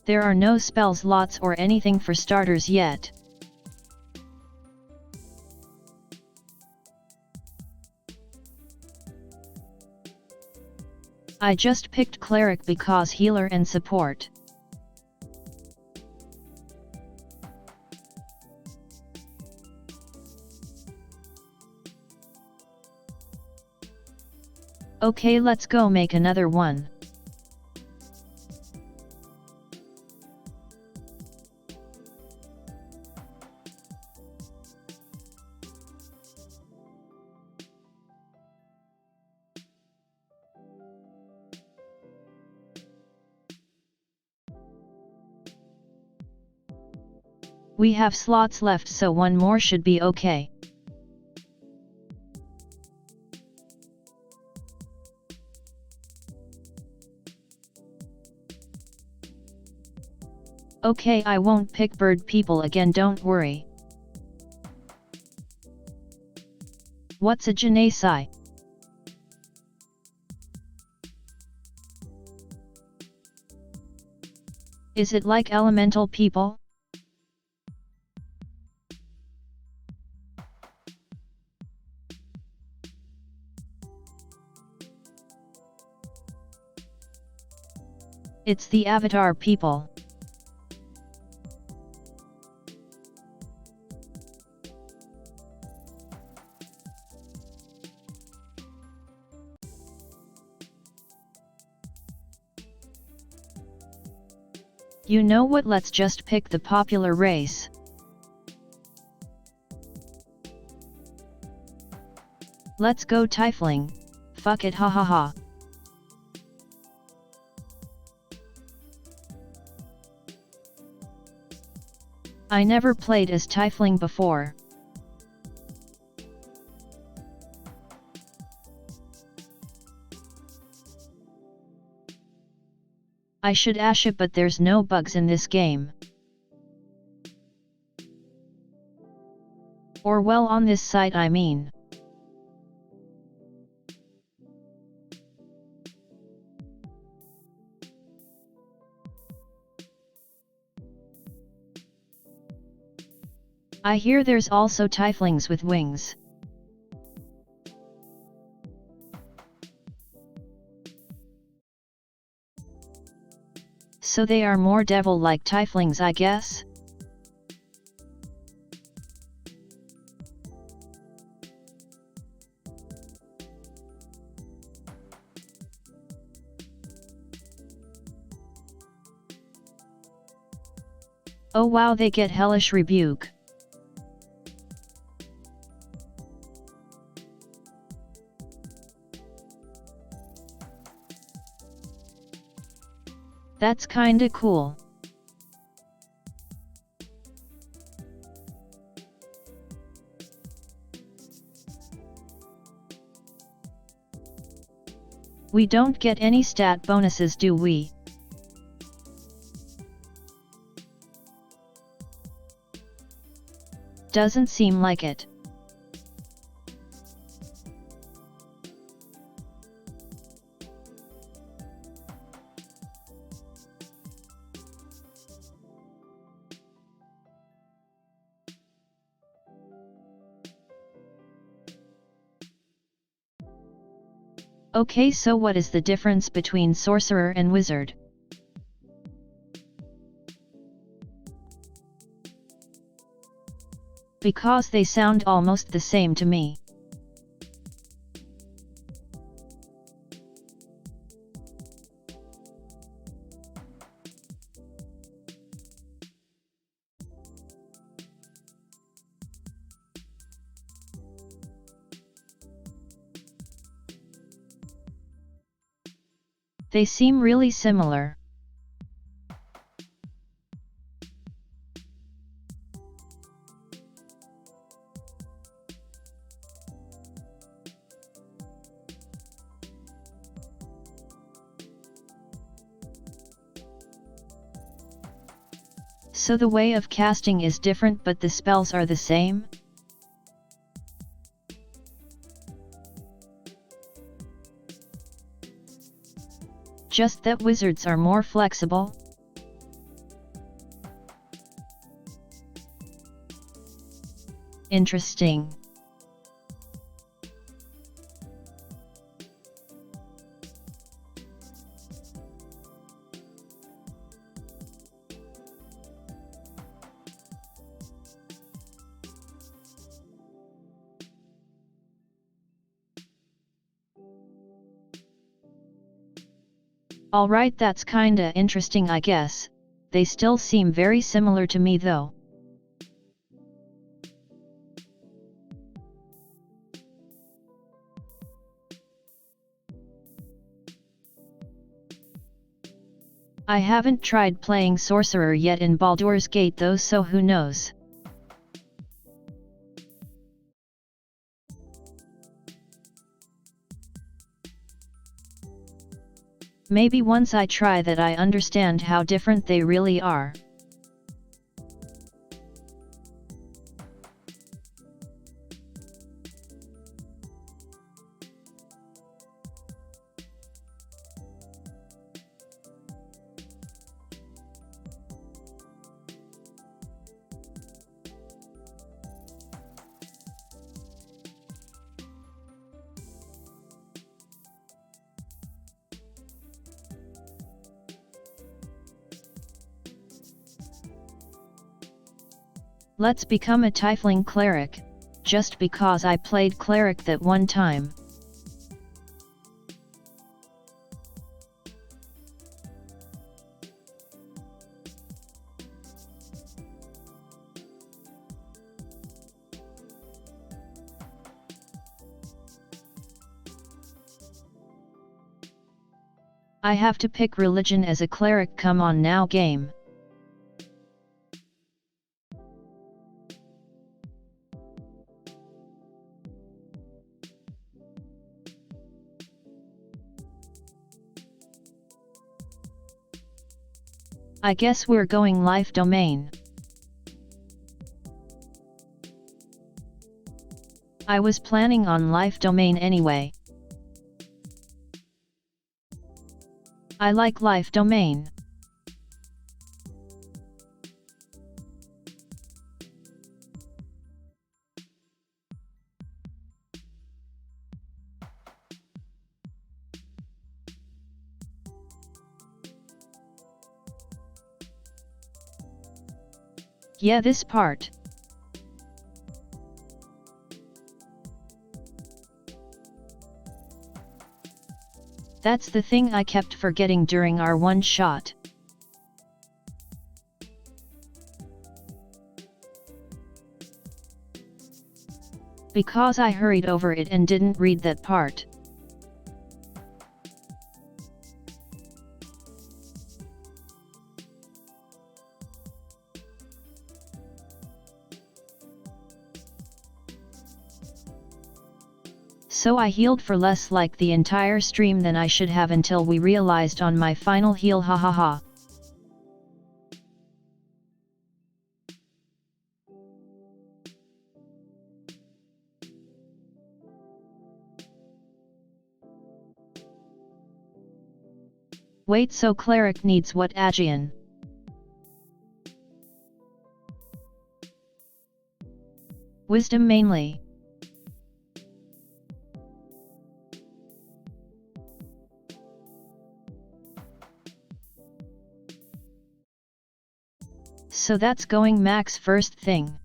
Speaker 1: There are no spell slots or anything for starters yet. I just picked cleric because healer and support. Okay, let's go make another one. We have slots left, so one more should be okay. Okay, I won't pick bird people again, don't worry. What's a genasi? Is it like elemental people? It's the avatar people. You know what, let's just pick the popular race. Let's go Tiefling. Fuck it, hahaha. I never played as Tiefling before. I should ash it, but there's no bugs in this game. Or well, on this site I mean. I hear there's also Tieflings with wings. So they are more devil-like Tieflings, I guess? Oh wow, they get hellish rebuke. That's kinda cool. We don't get any stat bonuses, do we? Doesn't seem like it. Okay, so what is the difference between sorcerer and wizard? Because they sound almost the same to me. They seem really similar. So the way of casting is different, but the spells are the same? Just that wizards are more flexible? Interesting. Alright, that's kinda interesting, I guess. They still seem very similar to me though. I haven't tried playing Sorcerer yet in Baldur's Gate though, so who knows. Maybe once I try that I understand how different they really are. Let's become a Tiefling cleric, just because I played cleric that one time. I have to pick religion as a cleric, come on now game. I guess we're going life domain. I was planning on life domain anyway. I like life domain. Yeah, this part. That's the thing I kept forgetting during our one shot. Because I hurried over it and didn't read that part. So I healed for less like the entire stream than I should have until we realized on my final heal, hahaha. Wait, so cleric needs what Aegean? Wisdom mainly. So that's going max first thing.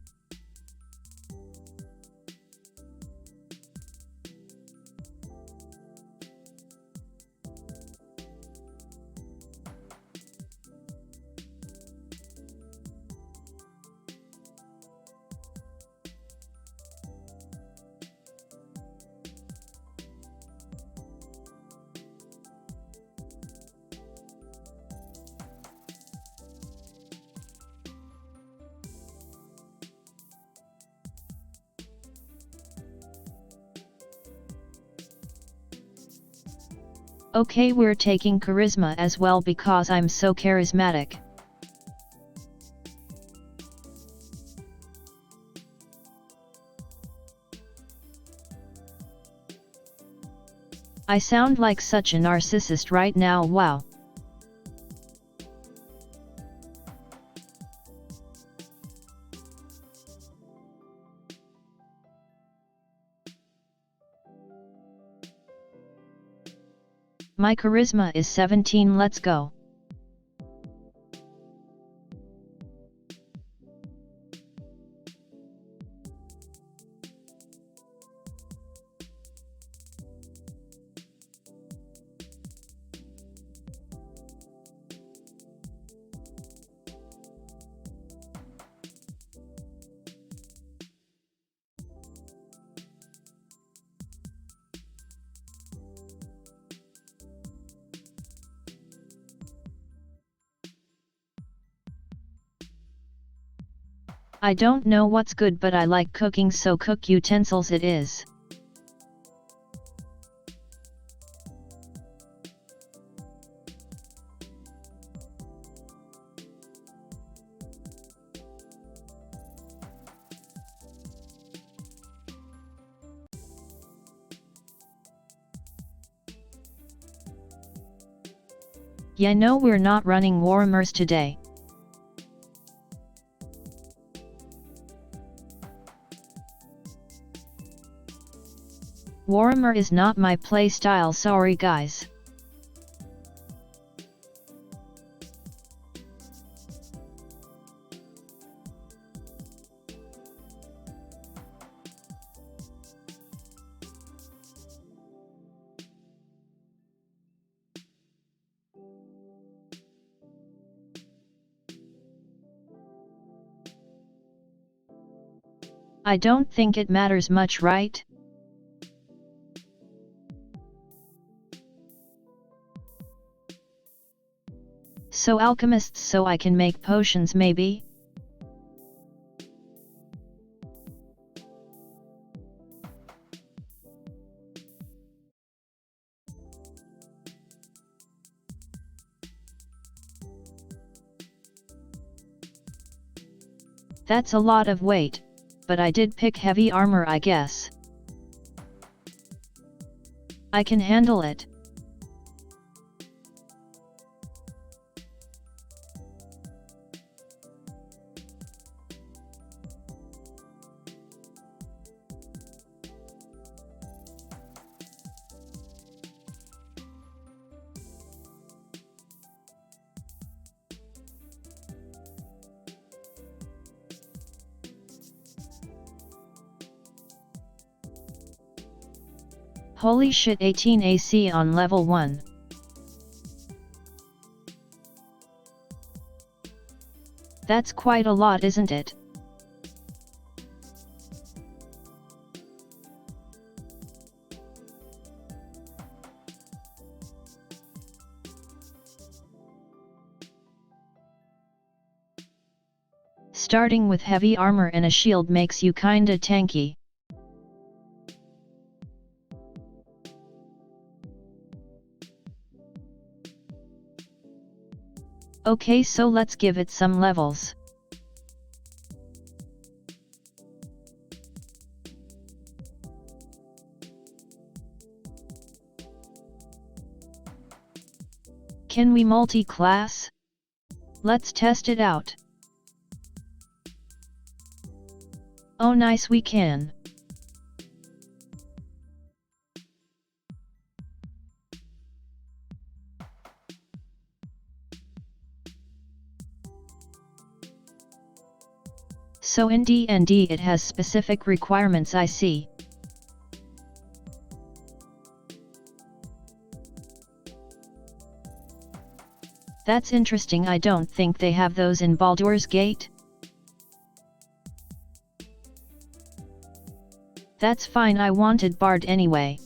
Speaker 1: Okay, we're taking charisma as well because I'm so charismatic. I sound like such a narcissist right now, wow. My charisma is 17, let's go. I don't know what's good, but I like cooking, so cook utensils it is. Yeah, no, we're not running warmers today. Warmer is not my playstyle, sorry guys. I don't think it matters much, right? So alchemists, so I can make potions maybe? That's a lot of weight, but I did pick heavy armor, I guess. I can handle it. Holy shit, 18 AC on level 1. That's quite a lot, isn't it? Starting with heavy armor and a shield makes you kinda tanky. Okay, so let's give it some levels. Can we multi-class? Let's test it out. Oh nice, we can. So in D&D it has specific requirements, I see. That's interesting, I don't think they have those in Baldur's Gate. That's fine, I wanted Bard anyway.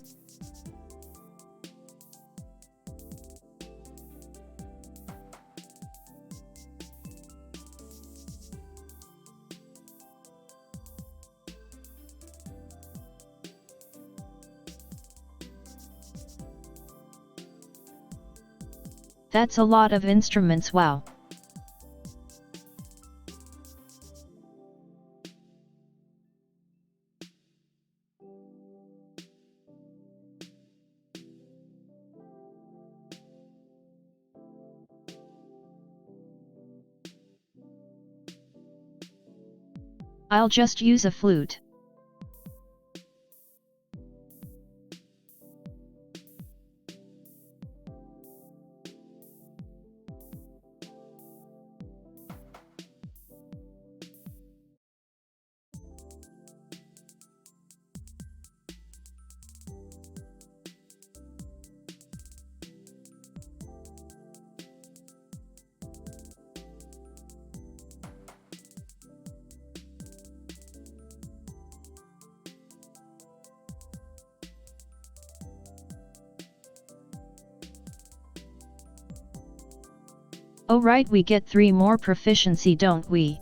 Speaker 1: That's a lot of instruments, wow. I'll just use a flute. Oh right, we get 3 more proficiency, don't we?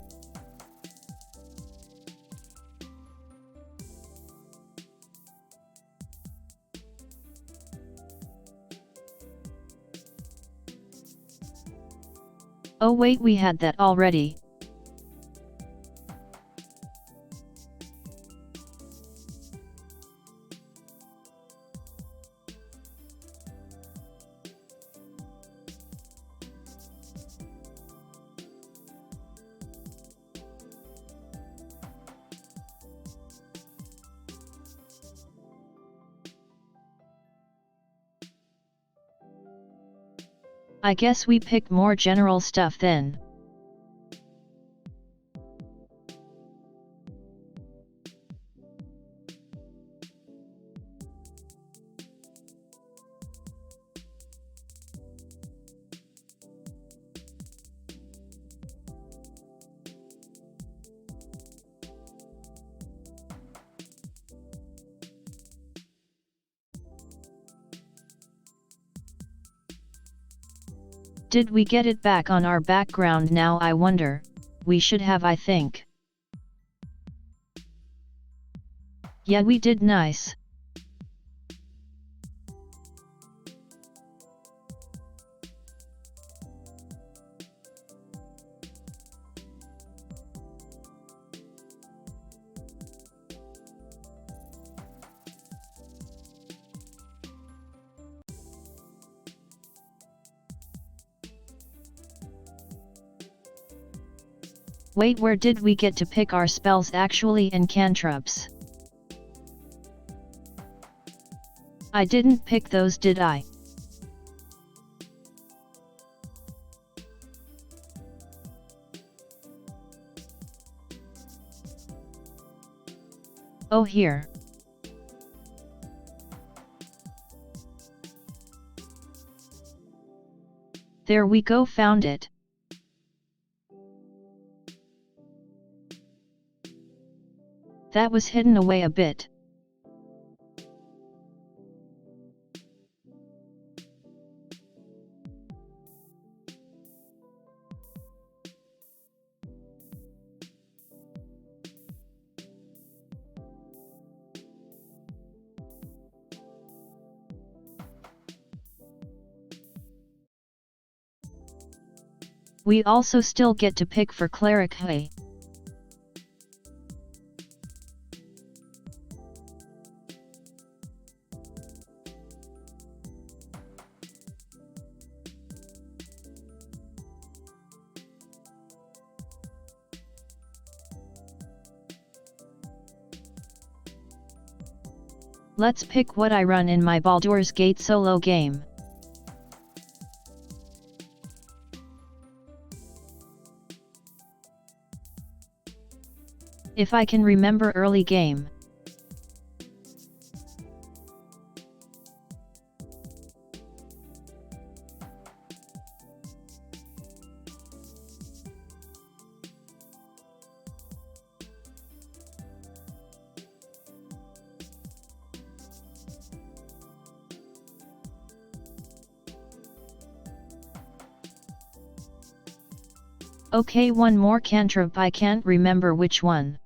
Speaker 1: Oh wait, we had that already. I guess we picked more general stuff then. Did we get it back on our background now? I wonder. We should have, I think. Yeah, we did. Nice. Wait, where did we get to pick our spells actually in cantrips? I didn't pick those, did I? Oh, here. There we go, found it. That was hidden away a bit. We also still get to pick for cleric. Hey. Let's pick what I run in my Baldur's Gate solo game. If I can remember early game. Okay, one more cantrip, I can't remember which one.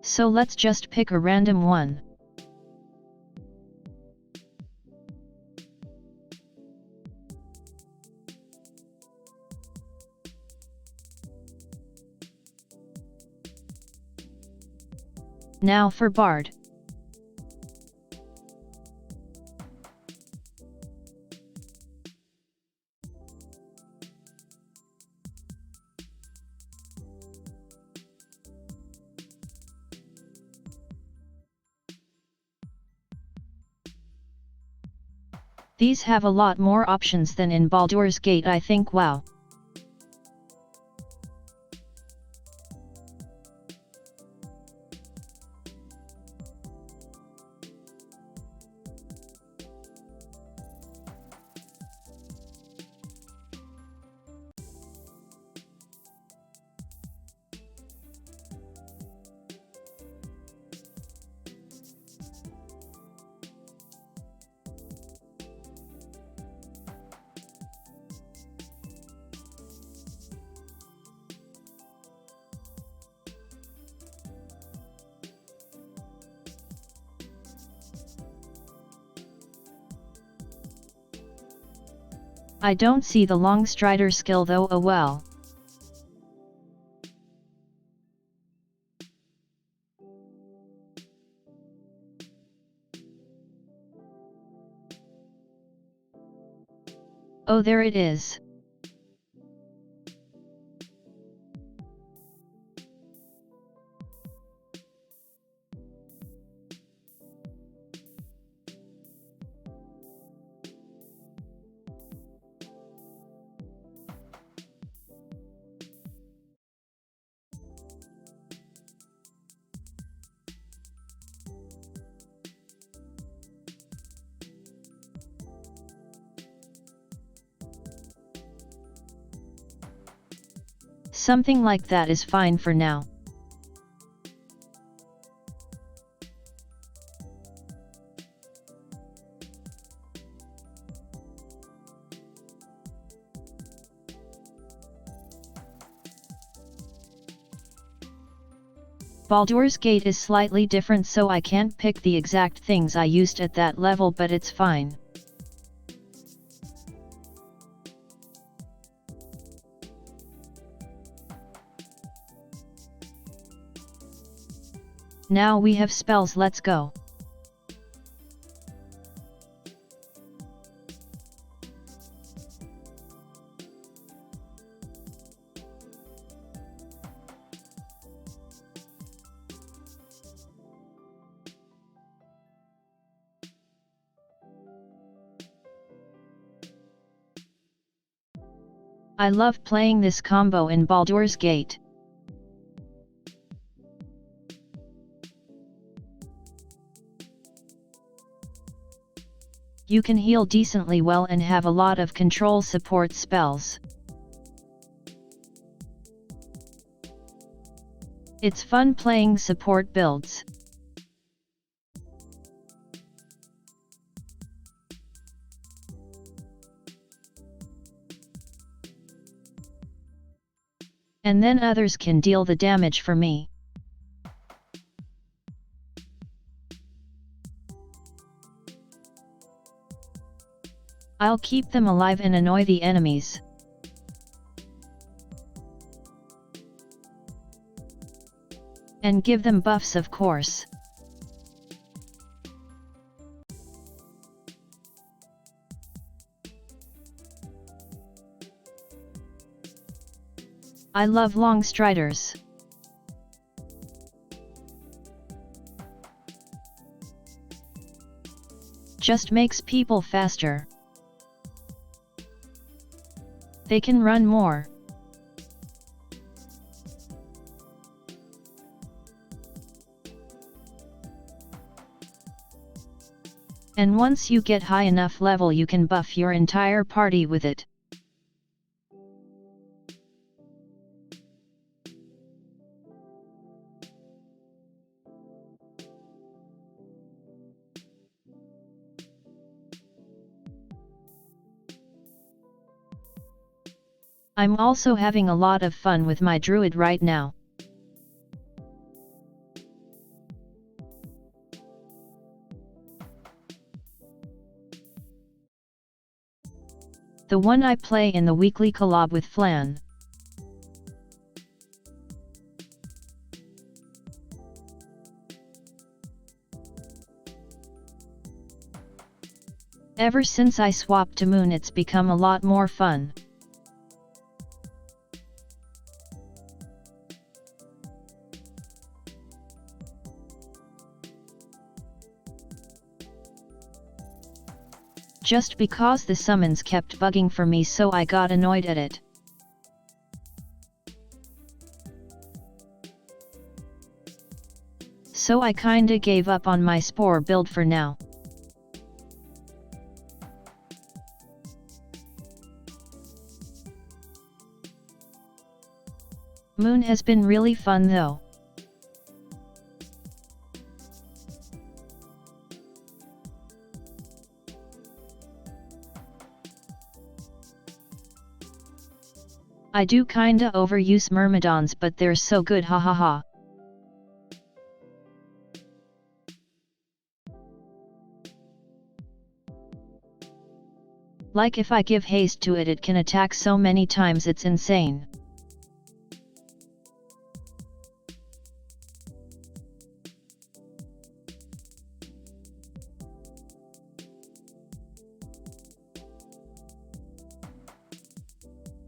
Speaker 1: So let's just pick a random one. Now for Bard. These have a lot more options than in Baldur's Gate, I think. Wow. I don't see the long strider skill though. Oh well. Oh, there it is. Something like that is fine for now. Baldur's Gate is slightly different, so I can't pick the exact things I used at that level, but it's fine. Now we have spells, let's go. I love playing this combo in Baldur's Gate. You can heal decently well and have a lot of control support spells. It's fun playing support builds. And then others can deal the damage for me. I'll keep them alive and annoy the enemies. And give them buffs, of course. I love long striders. Just makes people faster. They can run more. And once you get high enough level, you can buff your entire party with it. I'm also having a lot of fun with my druid right now. The one I play in the weekly collab with Flan. Ever since I swapped to Moon, it's become a lot more fun. Just because the summons kept bugging for me, so I got annoyed at it. So I kinda gave up on my Spore build for now. Moon has been really fun though. I do kinda overuse Myrmidons, but they're so good, hahaha. Like if I give haste to it, it can attack so many times, it's insane.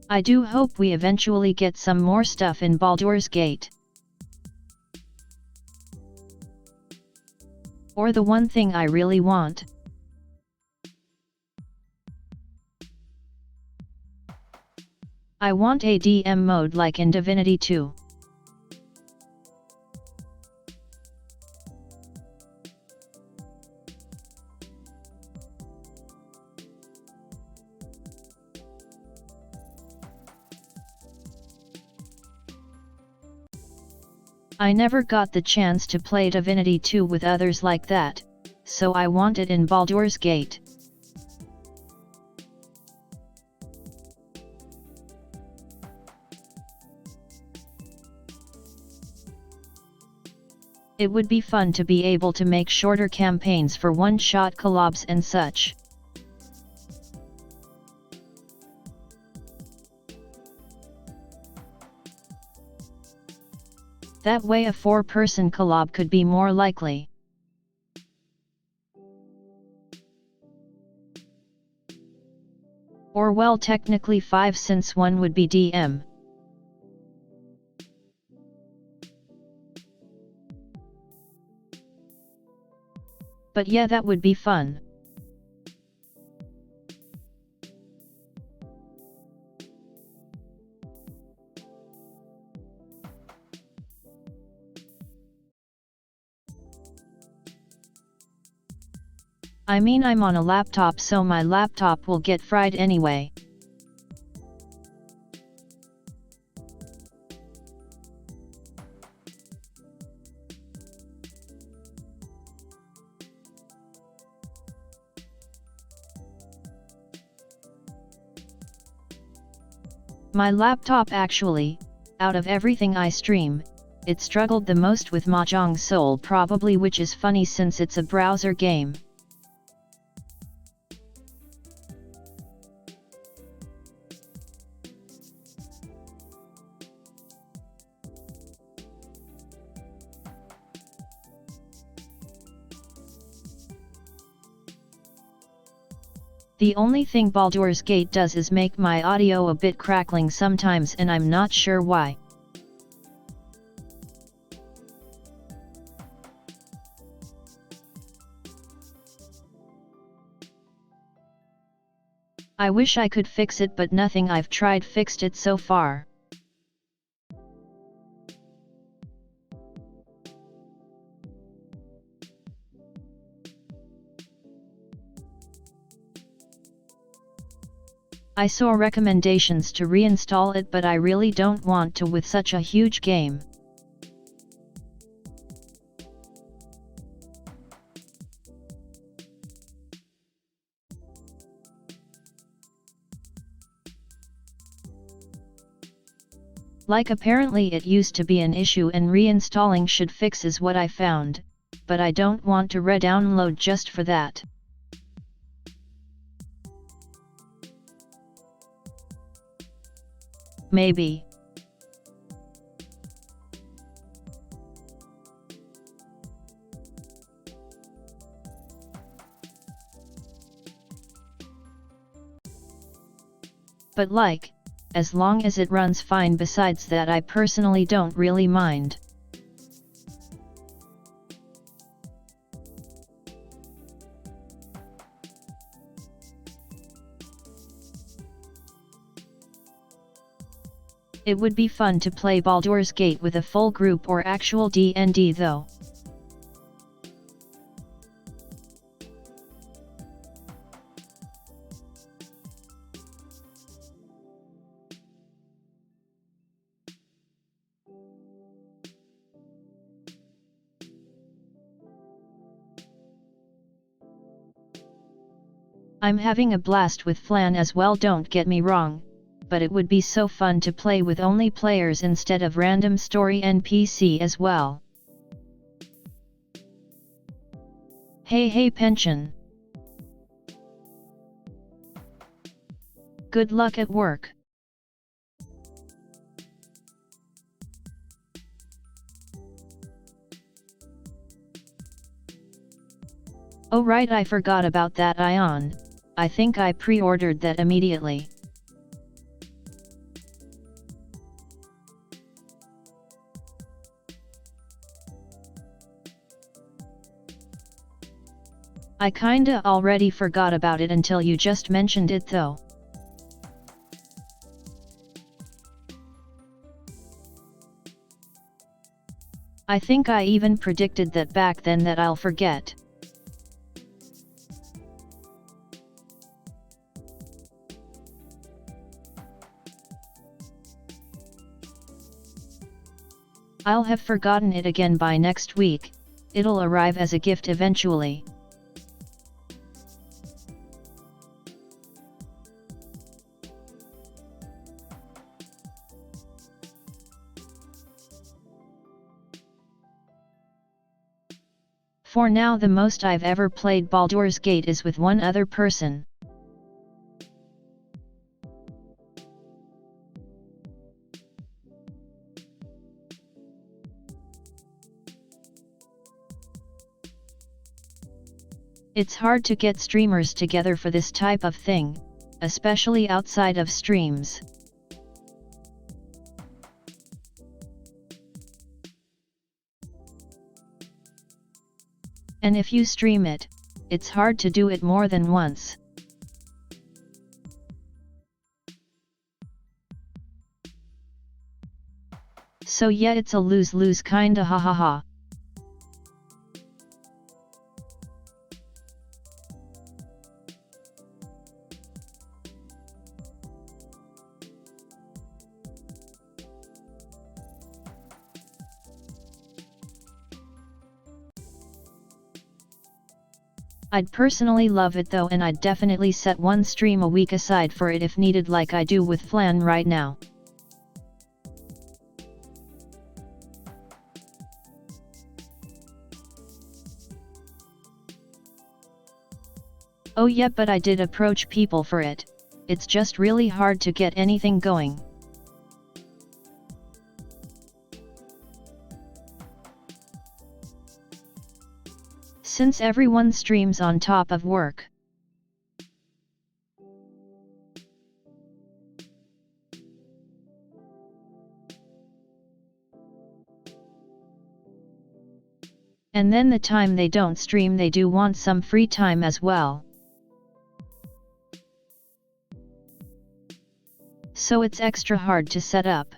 Speaker 1: I do hope we eventually get some more stuff in Baldur's Gate. Or the one thing I really want. I want a DM mode like in Divinity 2. I never got the chance to play Divinity 2 with others like that, so I want it in Baldur's Gate. It would be fun to be able to make shorter campaigns for one-shot collabs and such. That way a 4-person collab could be more likely. Or well, technically 5 since one would be DM. But yeah, that would be fun. I mean, I'm on a laptop, so my laptop will get fried anyway. My laptop actually, out of everything I stream, it struggled the most with Mahjong Soul probably, which is funny since it's a browser game. The only thing Baldur's Gate does is make my audio a bit crackling sometimes, and I'm not sure why. I wish I could fix it, but nothing I've tried fixed it so far. I saw recommendations to reinstall it, but I really don't want to with such a huge game. Like apparently it used to be an issue and reinstalling should fix is what I found, but I don't want to re-download just for that. Maybe. But like, as long as it runs fine, besides that I personally don't really mind. It would be fun to play Baldur's Gate with a full group or actual D&D though. I'm having a blast with Flan as well, don't get me wrong, but it would be so fun to play with only players instead of random story NPC as well. Hey pension. Good luck at work. Oh right, I forgot about that Ion. I think I pre-ordered that immediately. I kinda already forgot about it until you just mentioned it though. I think I even predicted that back then that I'll forget. I'll have forgotten it again by next week. It'll arrive as a gift eventually. For now, the most I've ever played Baldur's Gate is with one other person. It's hard to get streamers together for this type of thing, especially outside of streams. And if you stream it, it's hard to do it more than once. So yeah, it's a lose-lose kinda hahaha. I'd personally love it though, and I'd definitely set one stream a week aside for it if needed, like I do with Flan right now. Oh yeah, but I did approach people for it. It's just really hard to get anything going. Since everyone streams on top of work. And then the time they don't stream, they do want some free time as well. So it's extra hard to set up.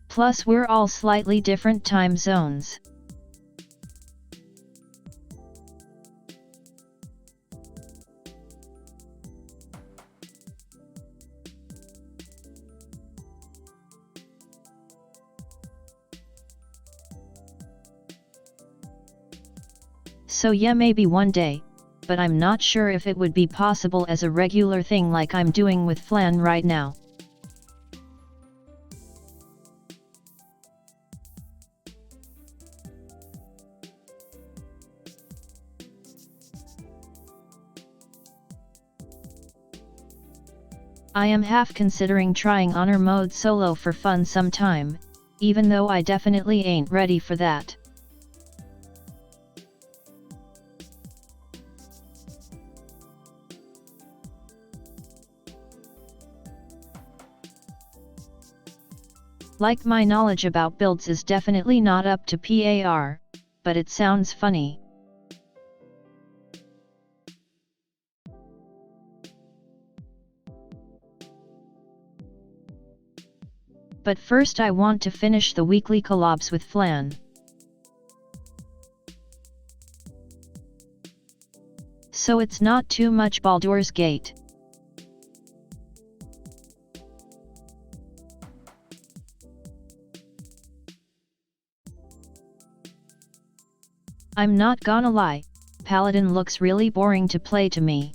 Speaker 1: Plus we're all slightly different time zones. So yeah, maybe one day, but I'm not sure if it would be possible as a regular thing like I'm doing with Flan right now. I am half considering trying honor mode solo for fun sometime, even though I definitely ain't ready for that. Like my knowledge about builds is definitely not up to par, but it sounds funny. But first I want to finish the weekly collabs with Flan. So it's not too much Baldur's Gate. I'm not gonna lie, Paladin looks really boring to play to me.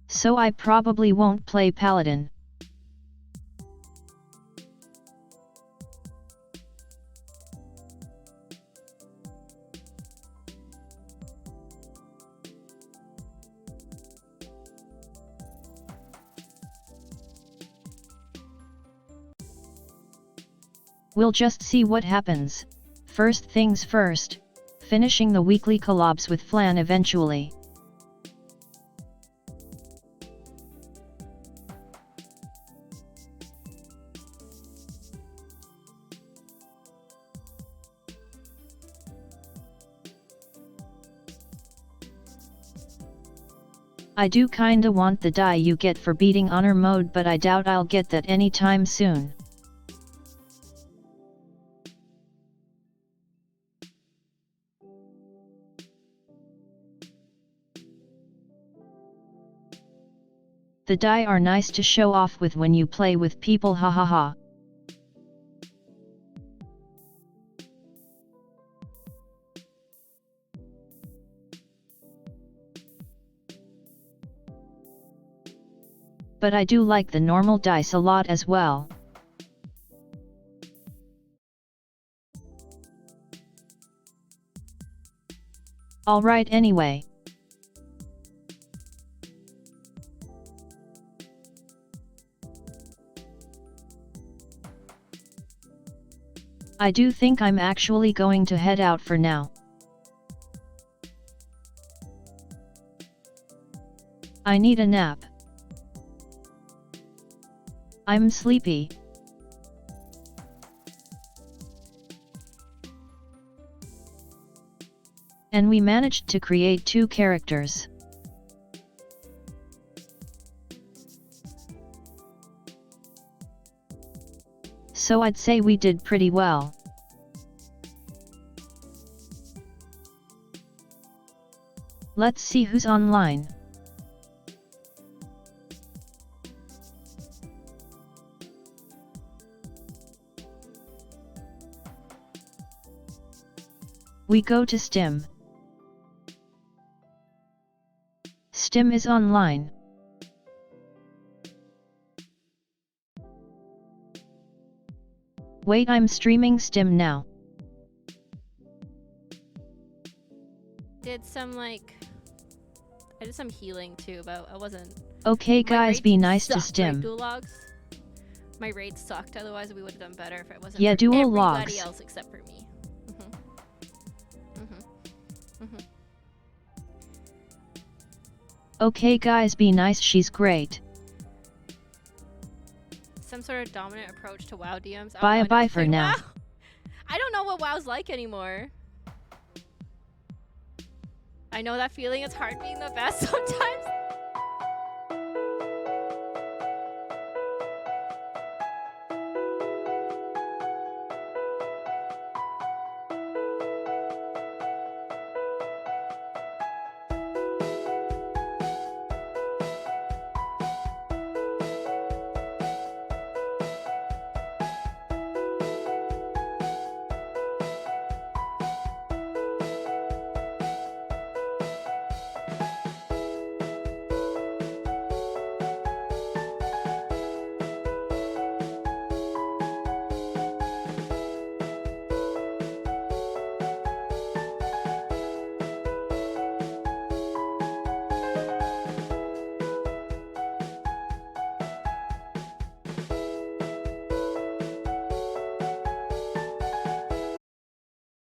Speaker 1: So I probably won't play Paladin. We'll just see what happens. First things first, finishing the weekly collabs with Flan eventually. I do kinda want the die you get for beating honor mode, but I doubt I'll get that anytime soon. The die are nice to show off with when you play with people, hahaha. But I do like the normal dice a lot as well. Alright, anyway. I do think I'm actually going to head out for now. I need a nap. I'm sleepy. And we managed to create 2 characters. So I'd say we did pretty well. Let's see who's online. We go to Stim. Stim is online. Wait, I'm streaming Stim now.
Speaker 2: I did some healing too, but I wasn't.
Speaker 1: Okay guys, be nice to Stim.
Speaker 2: Right, dual logs. My rates sucked, otherwise we would have done better if it wasn't for
Speaker 1: dual
Speaker 2: everybody
Speaker 1: logs.
Speaker 2: else except for me.
Speaker 1: Okay guys, be nice, she's great.
Speaker 2: Some sort of dominant approach to WoW DMs.
Speaker 1: Bye for now.
Speaker 2: WoW. I don't know what WoW's like anymore. I know that feeling, it's hard being the best sometimes.